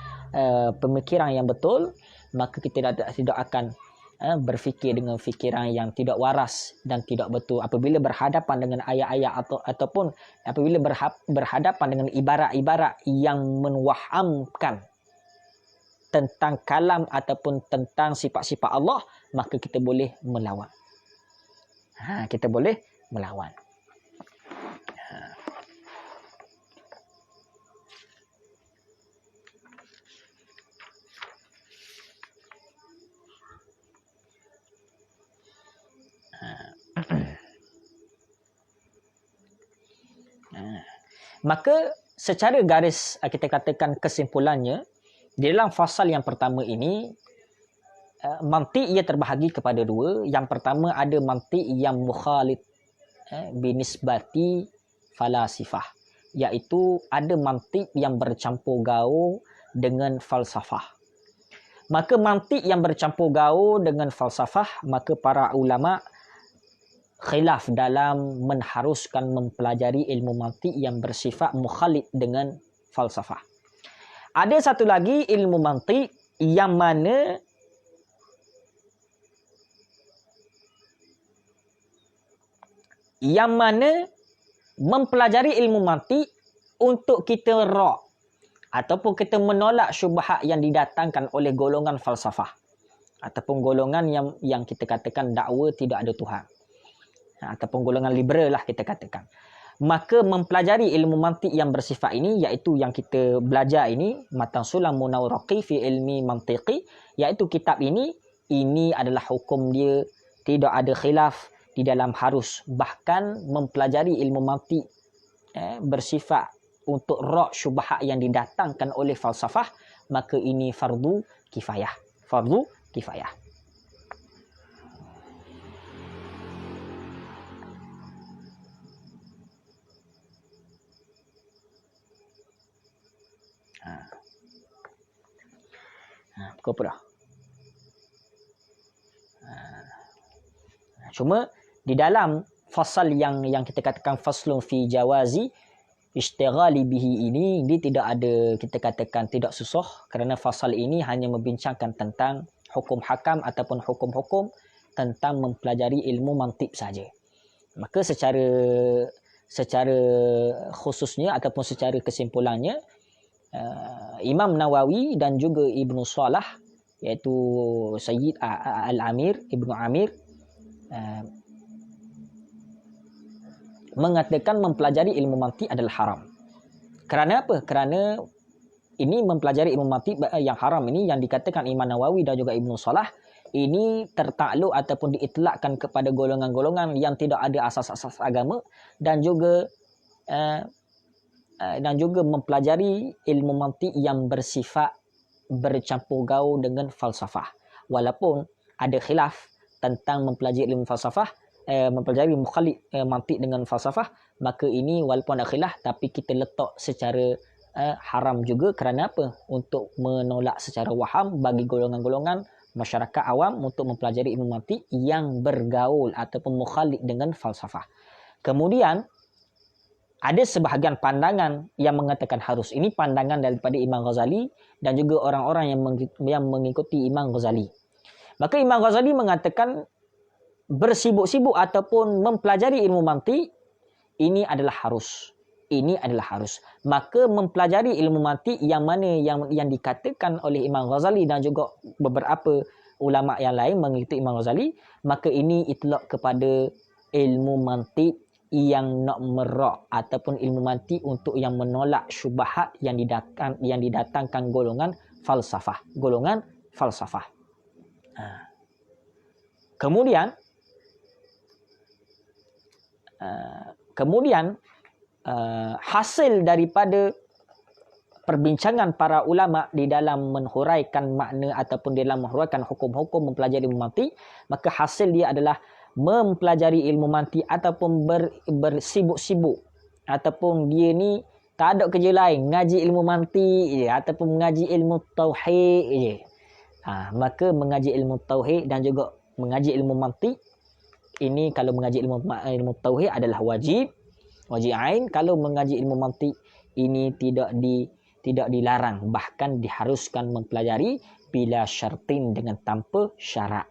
pemikiran yang betul, maka kita tidak akan berfikir dengan fikiran yang tidak waras dan tidak betul. Apabila berhadapan dengan ayat-ayat ataupun apabila berhadapan dengan ibarat-ibarat yang menwahamkan tentang kalam ataupun tentang sifat-sifat Allah, maka kita boleh melawan. Kita boleh melawan. Maka secara garis kita katakan kesimpulannya, di dalam fasal yang pertama ini, mantik ia terbahagi kepada dua. Yang pertama ada mantik yang mukhalid binisbati falasifah, iaitu ada mantik yang bercampur gaul dengan falsafah. Maka mantik yang bercampur gaul dengan falsafah, maka para ulama khilaf dalam mengharuskan mempelajari ilmu mantik yang bersifat mukhalid dengan falsafah. Ada satu lagi ilmu mantik yang mana mempelajari ilmu mantik untuk kita rak ataupun kita menolak syubhat yang didatangkan oleh golongan falsafah ataupun golongan yang kita katakan dakwa tidak ada Tuhan, ataupun golongan liberal lah kita katakan. Maka mempelajari ilmu mantik yang bersifat ini, iaitu yang kita belajar ini, Matan Sulam Munawraqi fi ilmi mantiqi, iaitu kitab ini adalah hukum dia tidak ada khilaf di dalam harus. Bahkan mempelajari ilmu mantik bersifat untuk rak syubhat yang didatangkan oleh falsafah, maka ini fardu kifayah. Fardu kifayah. Pukul apa dah? Cuma di dalam fasal yang kita katakan faslun fi jawazi ishtighali bihi ini, dia tidak ada, kita katakan tidak susah, kerana fasal ini hanya membincangkan tentang hukum hakam ataupun hukum-hukum tentang mempelajari ilmu mantik saja. Maka secara khususnya ataupun secara kesimpulannya, Imam Nawawi dan juga Ibnu Salah, iaitu Sayyid Al-Amir, Ibnu Amir, mengatakan mempelajari ilmu mantik adalah haram. Kerana apa? Kerana ini mempelajari ilmu mantik yang haram ini, yang dikatakan Imam Nawawi dan juga Ibnu Salah, ini tertakluk ataupun diitlakkan kepada golongan-golongan yang tidak ada asas-asas agama, dan juga mempelajari ilmu mantik yang bersifat bercampur gaul dengan falsafah. Walaupun ada khilaf tentang mempelajari ilmu falsafah, mempelajari mukhalid mantik dengan falsafah, maka ini walaupun ada khilaf, tapi kita letak secara haram juga. Kerana apa? Untuk menolak secara waham bagi golongan-golongan masyarakat awam untuk mempelajari ilmu mantik yang bergaul ataupun mukhalid dengan falsafah. Kemudian ada sebahagian pandangan yang mengatakan harus. Ini pandangan daripada Imam Ghazali dan juga orang-orang yang mengikuti Imam Ghazali. Maka Imam Ghazali mengatakan bersibuk-sibuk ataupun mempelajari ilmu mantik ini adalah harus. Ini adalah harus. Maka mempelajari ilmu mantik yang mana yang dikatakan oleh Imam Ghazali dan juga beberapa ulama yang lain mengikuti Imam Ghazali, maka ini itlaq kepada ilmu mantik yang nak merak ataupun ilmu mantik untuk yang menolak syubhat yang didatangkan golongan falsafah. Golongan falsafah. Kemudian hasil daripada perbincangan para ulama di dalam menghuraikan makna ataupun di dalam menghuraikan hukum-hukum mempelajari ilmu mantik, maka hasil dia adalah mempelajari ilmu mantik ataupun bersibuk-sibuk ataupun dia ni tak ada kerja lain, ngaji ilmu mantik je ataupun mengaji ilmu tauhid je. Maka mengaji ilmu tauhid dan juga mengaji ilmu mantik ini, kalau mengaji ilmu tauhid adalah wajib, Wajib ain kalau mengaji ilmu mantik ini tidak dilarang, bahkan diharuskan mempelajari bila syartin dengan tanpa syarat.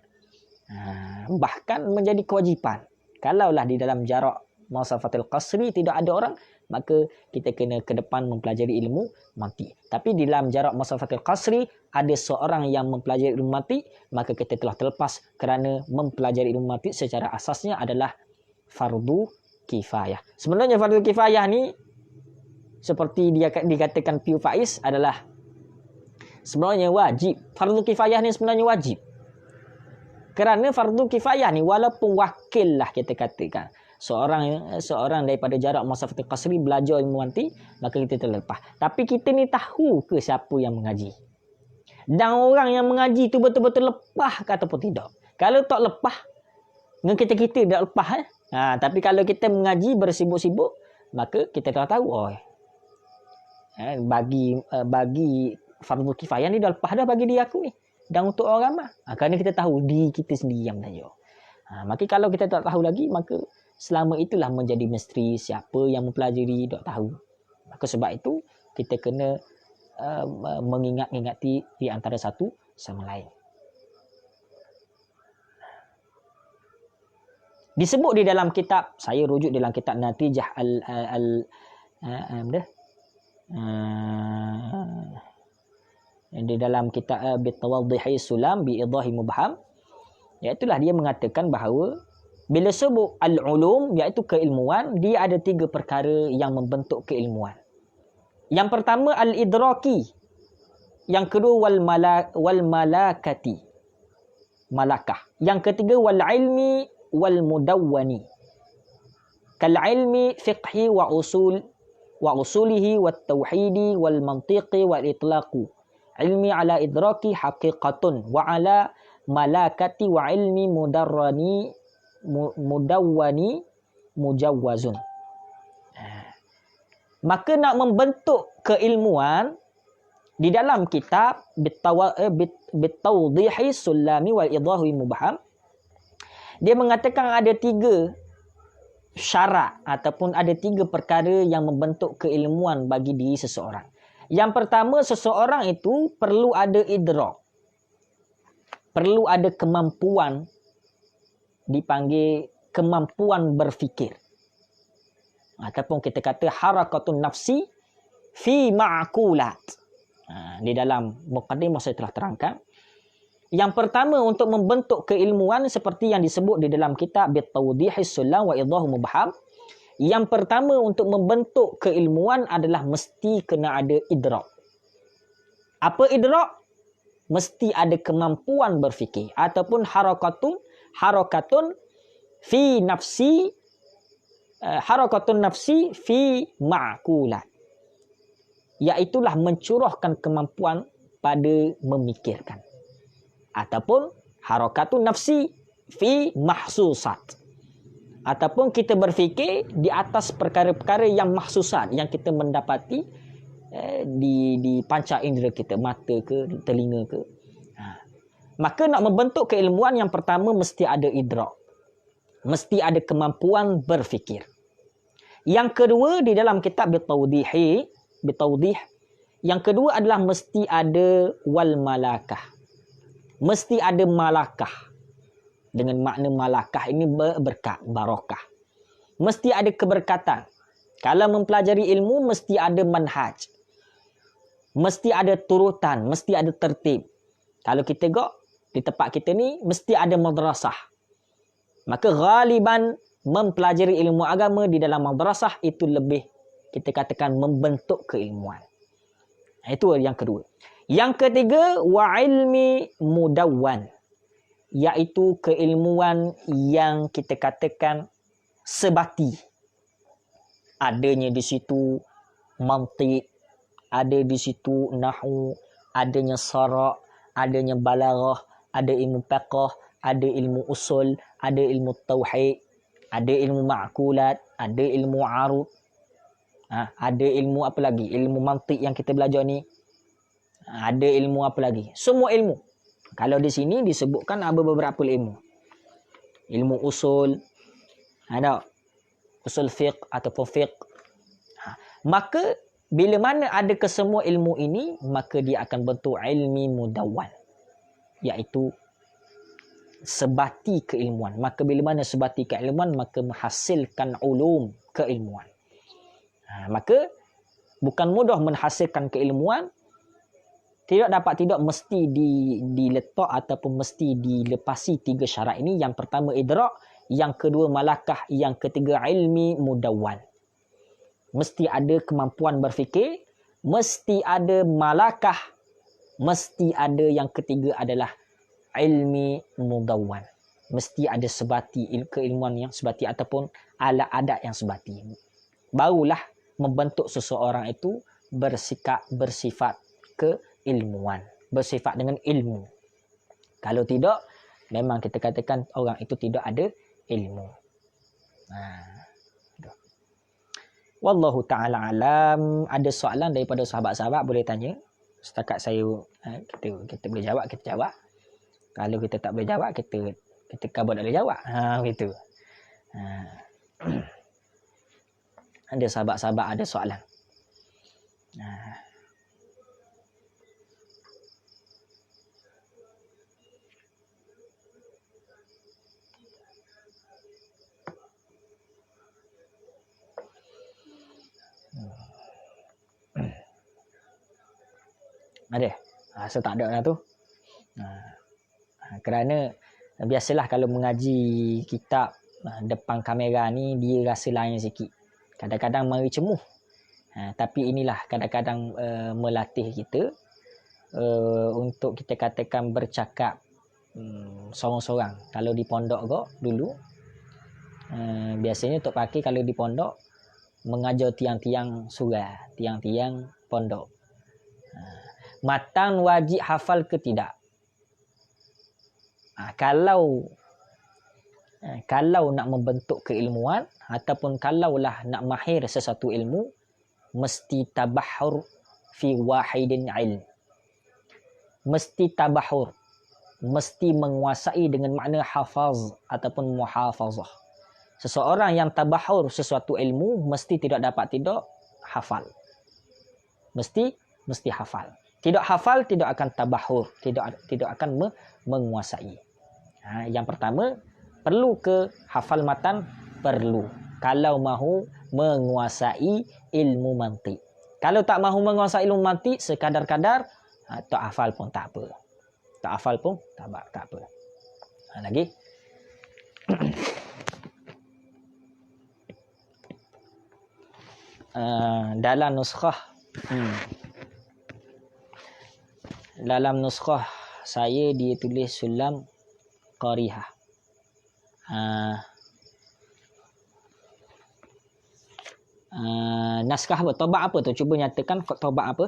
Bahkan menjadi kewajipan. Kalaulah di dalam jarak masafatul qasri tidak ada orang, maka kita kena ke depan mempelajari ilmu mantik. Tapi di dalam jarak masafatul qasri ada seorang yang mempelajari ilmu mantik, maka kita telah terlepas kerana mempelajari ilmu mantik secara asasnya adalah fardu kifayah. Sebenarnya fardu kifayah ni seperti dia dikatakan Piu Faiz adalah sebenarnya wajib. Fardu kifayah ni sebenarnya wajib. Kerana fardu kifayah ni walaupun wakil lah kita katakan, seorang daripada jarak masafatul qasri belajar ilmu mantik, maka kita terlepas. Tapi kita ni tahu ke siapa yang mengaji? Dan orang yang mengaji tu betul-betul lepas ke ataupun tidak? Kalau tak lepas, dengan kita tak lepas. Tapi kalau kita mengaji bersibuk-sibuk, maka kita telah tahu, bagi fardu kifayah ni dah lepas dah bagi dia aku ni. Dan untuk orang ramai. Kerana kita tahu diri kita sendiri yang belajar. Maka kalau kita tak tahu lagi, maka selama itulah menjadi misteri siapa yang mempelajari, tak tahu. Maka sebab itu kita kena mengingat-ingati di antara satu sama lain. Disebut di dalam kitab, saya rujuk dalam kitab Natijah di dalam kitab Bitawadhihi Sulam bi Idahi Mubham, iaitulah dia mengatakan bahawa bila sebut al-ulum, iaitu keilmuan, dia ada 3 perkara yang membentuk keilmuan. Yang pertama al-idraki, yang kedua wal malakati, malakah, yang ketiga wal ilmi wal mudawwani, kal ilmi fiqhi wa usulihi wat tauhidi wal mantiqi wal itlaqu, ilmi ala idraki haqiqatun wa ala malakati wa ilmi mudawwani mujawwazun. Maka nak membentuk keilmuan di dalam kitab Bitawdihi Sulami wal Idahi Mubham, dia mengatakan ada 3 syarat ataupun ada 3 perkara yang membentuk keilmuan bagi diri seseorang. Yang pertama, seseorang itu perlu ada idrak. Perlu ada kemampuan, dipanggil kemampuan berfikir. Ataupun kita kata harakatun nafsi fi ma'kulat. Di dalam muqaddimah saya telah terangkan. Yang pertama untuk membentuk keilmuan seperti yang disebut di dalam kitab Bitawdihi Sulam wa Idahu Mubham. Yang pertama untuk membentuk keilmuan adalah mesti kena ada idrak. Apa idrak? Mesti ada kemampuan berfikir ataupun harakatun fi nafsi, harakatun nafsi fi ma'kulat. Iaitulah mencurahkan kemampuan pada memikirkan. Ataupun harakatun nafsi fi mahsusat. Ataupun kita berfikir di atas perkara-perkara yang mahsusat, yang kita mendapati di panca indera kita, mata ke, telinga ke. Maka nak membentuk keilmuan, yang pertama mesti ada idrak. Mesti ada kemampuan berfikir. Yang kedua di dalam kitab Bitawdih, yang kedua adalah mesti ada wal malakah. Mesti ada malakah. Dengan makna malakah ini berkat, barakah. Mesti ada keberkatan. Kalau mempelajari ilmu, mesti ada manhaj. Mesti ada turutan, mesti ada tertib. Kalau kita tengok di tempat kita ni, mesti ada madrasah. Maka ghaliban mempelajari ilmu agama di dalam madrasah itu lebih, kita katakan, membentuk keilmuan. Itu yang kedua. Yang ketiga, wa ilmi mudawwan. Iaitu keilmuan yang kita katakan sebati. Adanya di situ mantiq, ada di situ nahwu, adanya sarak, adanya balaghah, ada ilmu fiqh, ada ilmu usul, ada ilmu tauhid, ada ilmu ma'kulat, ada ilmu arud. Ada ilmu apa lagi? Ilmu mantiq yang kita belajar ni. Ada ilmu apa lagi? Semua ilmu. Kalau di sini disebutkan ada beberapa ilmu. Ilmu usul, ada usul fiqh ataupun fiqh. Maka bila mana ada kesemua ilmu ini, maka dia akan bentuk ilmi mudawwan, iaitu sebati keilmuan. Maka bila mana sebati keilmuan, maka menghasilkan ulum, keilmuan. Maka bukan mudah menghasilkan keilmuan, tidak mesti diletak ataupun mesti dilepasi 3 syarat ini. Yang pertama idrak, yang kedua malakah, yang ketiga ilmi mudawwan. Mesti ada kemampuan berfikir, mesti ada malakah, mesti ada yang ketiga adalah ilmi mudawwan. Mesti ada sebati keilmuan yang sebati ataupun ala adat yang sebati. Barulah membentuk seseorang itu bersifat keilmuan, bersifat dengan ilmu. Kalau tidak, memang kita katakan orang itu tidak ada ilmu. Wallahu ta'ala alam. Ada soalan daripada sahabat-sahabat, boleh tanya. Setakat saya kita boleh jawab, kita jawab. Kalau kita tak boleh jawab, kita kabut boleh jawab. Begitu. Ada sahabat-sahabat ada soalan. Ada? Rasa tak ada lah tu. Kerana biasalah kalau mengaji kitab depan kamera ni, dia rasa lain sikit. Kadang-kadang mari cemuh. Tapi inilah kadang-kadang melatih kita untuk kita katakan bercakap sorang-sorang. Kalau di pondok kok dulu, biasanya Tok Pakir kalau di pondok mengajar tiang-tiang surau, tiang-tiang pondok. Matan wajib hafal ke tidak? Kalau nak membentuk keilmuan ataupun kalaulah nak mahir sesuatu ilmu, mesti tabahur fi wahidin ilm. Mesti tabahur, mesti menguasai dengan makna hafaz ataupun muhafazah. Seseorang yang tabahur sesuatu ilmu mesti tidak hafal. Mesti hafal. Tidak hafal tidak akan tabahur, tidak akan menguasai. Yang pertama, perlu ke hafal matan? Perlu. Kalau mahu menguasai ilmu mantik. Kalau tak mahu menguasai ilmu mantik, sekadar-kadar, tak hafal pun tak apa. Tak hafal pun tak apa. Lagi. Dalam nuskhah saya dia tulis sulam qarihah. Naskah apa? Tobak apa tu? Cuba nyatakan tobak apa?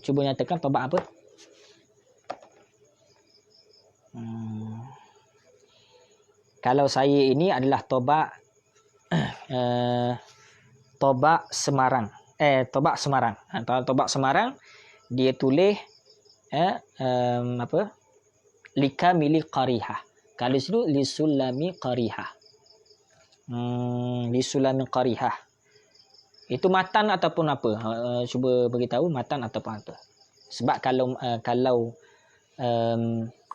Cuba nyatakan tobak apa? Kalau saya ini adalah tobak Tobak Semarang. Tobak Semarang. Tobak Semarang dia tulis likamili qarihah. Kalau situ lisulami qarihah. Lisulami qarihah. Itu matan ataupun apa? Cuba beritahu matan ataupun apa. Sebab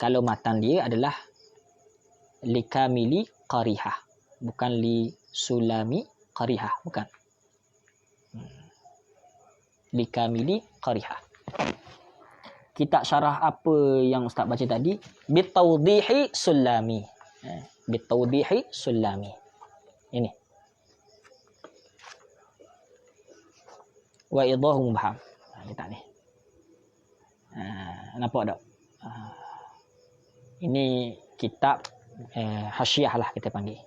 kalau matan dia adalah likamili qarihah, bukan lisulami qarihah, bukan. Likamili qarihah. Kitab syarah apa yang Ustaz baca tadi? Bitawdihi sulami. Bitawdihi sulami. Ini. Wa idahu mubham. Kitab ni. Nampak tak? Ini kitab hasyiah lah kita panggil.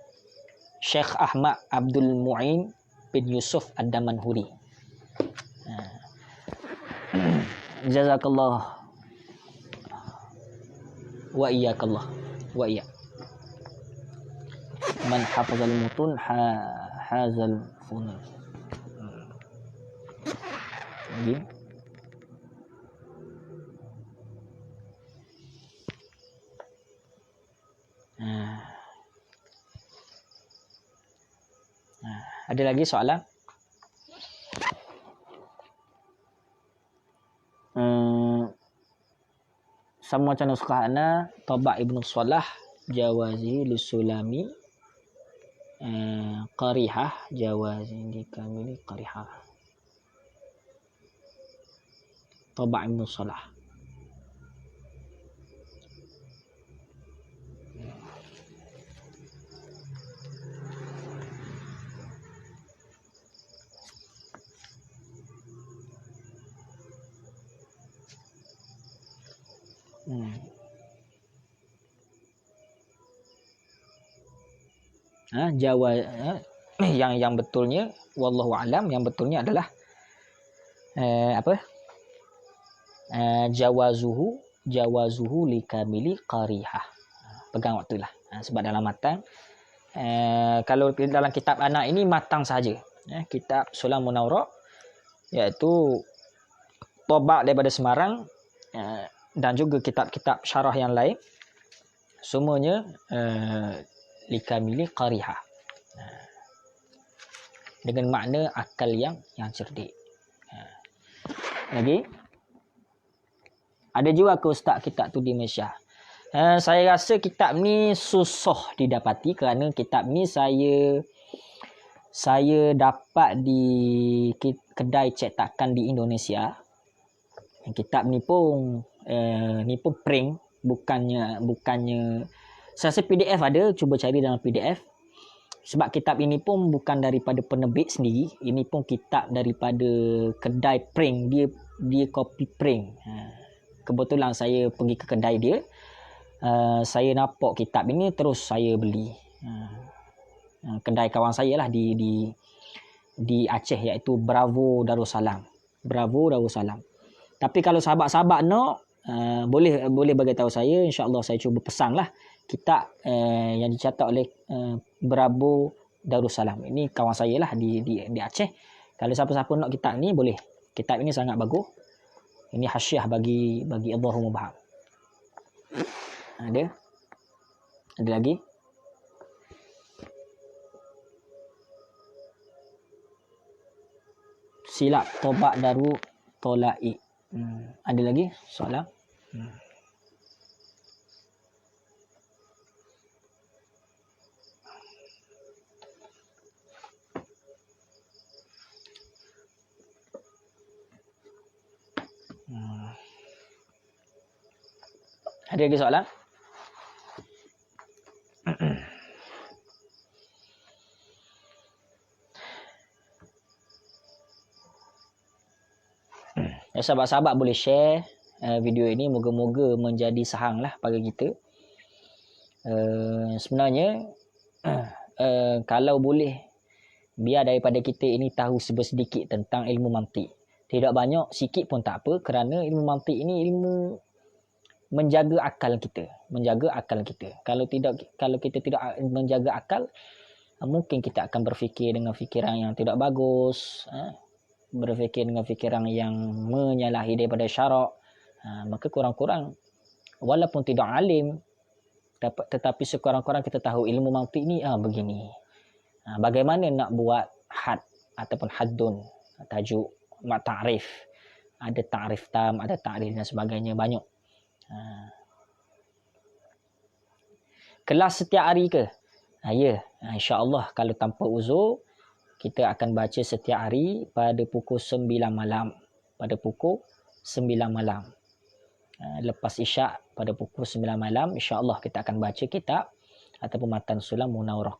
Syekh Ahmad Abdul Mu'in bin Yusuf Ad-Damanhuri. Jazakallah wa iyyakallah wa iyyak. Man hafazal mutun hazal funun. Lagi. Ada lagi soalan? Sama macam nuskahana Tabak Ibnu Salah Jawazi Lusulami Qarihah Jawazi Likamili Qarihah Tabak Ibnu Salah. Jawa yang betulnya wallahu alam, yang betulnya adalah jawazuhu likamili qarihah. Pegang waktulah. Sebab dalam matan kalau dalam kitab anak ini matang saja. Kitab Sulamun Nawra iaitu tabak daripada Semarang dan juga kitab-kitab syarah yang lain semuanya likamili qarihah, dengan makna akal yang cerdik. Lagi ada juga ke ustaz kitab tu di Malaysia. Saya rasa kitab ni susah didapati kerana kitab ni saya dapat di kedai cetakan di Indonesia. Kitab ni pun print, bukannya saya rasa PDF ada, cuba cari dalam PDF. Sebab kitab ini pun bukan daripada penerbit sendiri, ini pun kitab daripada kedai print, dia copy print. Kebetulan saya pergi ke kedai dia, saya nampak kitab ini terus saya beli. Kedai kawan saya lah di Aceh, iaitu Bravo Darussalam. Tapi kalau sahabat-sahabat nak, boleh bagi tahu saya, insya-Allah saya cuba pesan lah kitab yang dicetak oleh Bravo Darussalam. Ini kawan saya lah di Aceh. Kalau siapa-siapa nak kitab ni boleh. Kitab ini sangat bagus. Ini hasyiah bagi Allahumma baham. Ada lagi? Silap Tobat Daru Tolai. Ada lagi soalan? Ada lagi soalan? Sahabat-sahabat boleh share video ini, moga-moga menjadi sahang lah bagi kita. Sebenarnya kalau boleh, biar daripada kita ini tahu sedikit tentang ilmu mantik. Tidak banyak, sikit pun tak apa, kerana ilmu mantik ini ilmu menjaga akal kita. Kalau kita tidak menjaga akal, mungkin kita akan berfikir dengan fikiran yang tidak bagus, berfikir dengan fikiran yang menyalahi daripada syarak. Maka kurang-kurang, walaupun tidak alim, tetapi sekurang-kurang kita tahu ilmu mantik ni begini. Bagaimana nak buat had ataupun haddun, tajuk ta'rif. Ada ta'rif tam, ada ta'rif dan sebagainya, banyak. Kelas setiap hari ke? Ya, insya-Allah kalau tanpa uzur kita akan baca setiap hari pada pukul 9 malam. Lepas isyak pada pukul 9 malam, insya-Allah kita akan baca kitab ataupun matan Sulamun Nawra.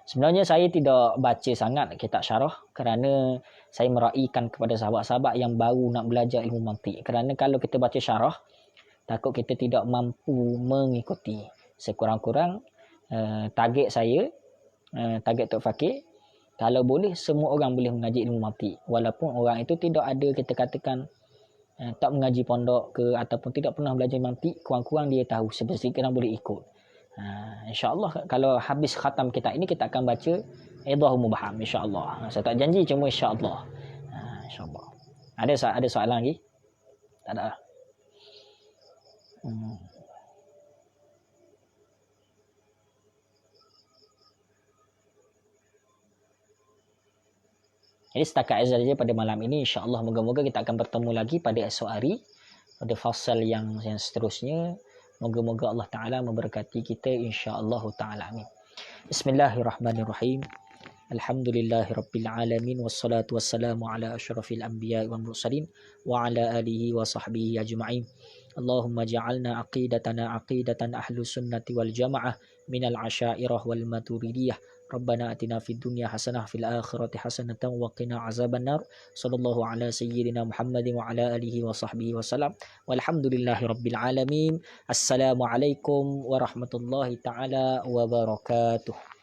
Sebenarnya saya tidak baca sangat kitab syarah kerana saya meraihkan kepada sahabat-sahabat yang baru nak belajar ilmu mantik. Kerana kalau kita baca syarah, takut kita tidak mampu mengikuti. Sekurang-kurang target saya, target Tok Fakir, kalau boleh semua orang boleh mengaji ilmu mantik. Walaupun orang itu tidak ada, kita katakan tak mengaji pondok ke ataupun tidak pernah belajar mantik, kurang-kurang dia tahu sedikit orang boleh ikut. InsyaAllah kalau habis khatam kitab ini kita akan baca Idahul Mubham, insyaAllah. Saya tak janji, cuma insyaAllah. InsyaAllah. Ada soalan lagi? Tak ada. Jadi setakat saja pada malam ini, insya-Allah moga-moga kita akan bertemu lagi pada esok hari pada fasal yang seterusnya. Moga-moga Allah Taala memberkati kita, insya-Allah taala. Amin. Bismillahirrahmanirrahim. Alhamdulillahirabbil alamin wassalatu wassalamu ala asyrafil anbiya'i wal mursalin wa ala alihi wa sahbihi ajma'in. Allahumma ja'alna aqidatana aqidatan ahlus sunnati wal jamaah minal asyairah wal maturidiyah. Rabbana atina fid dunya hasanah fil akhirati hasanatan wa qina azabannar. Sallallahu ala sayyidina Muhammadin wa ala alihi wa sahbihi wasallam. Walhamdulillahirabbil alamin. Assalamualaikum warahmatullahi taala wabarakatuh.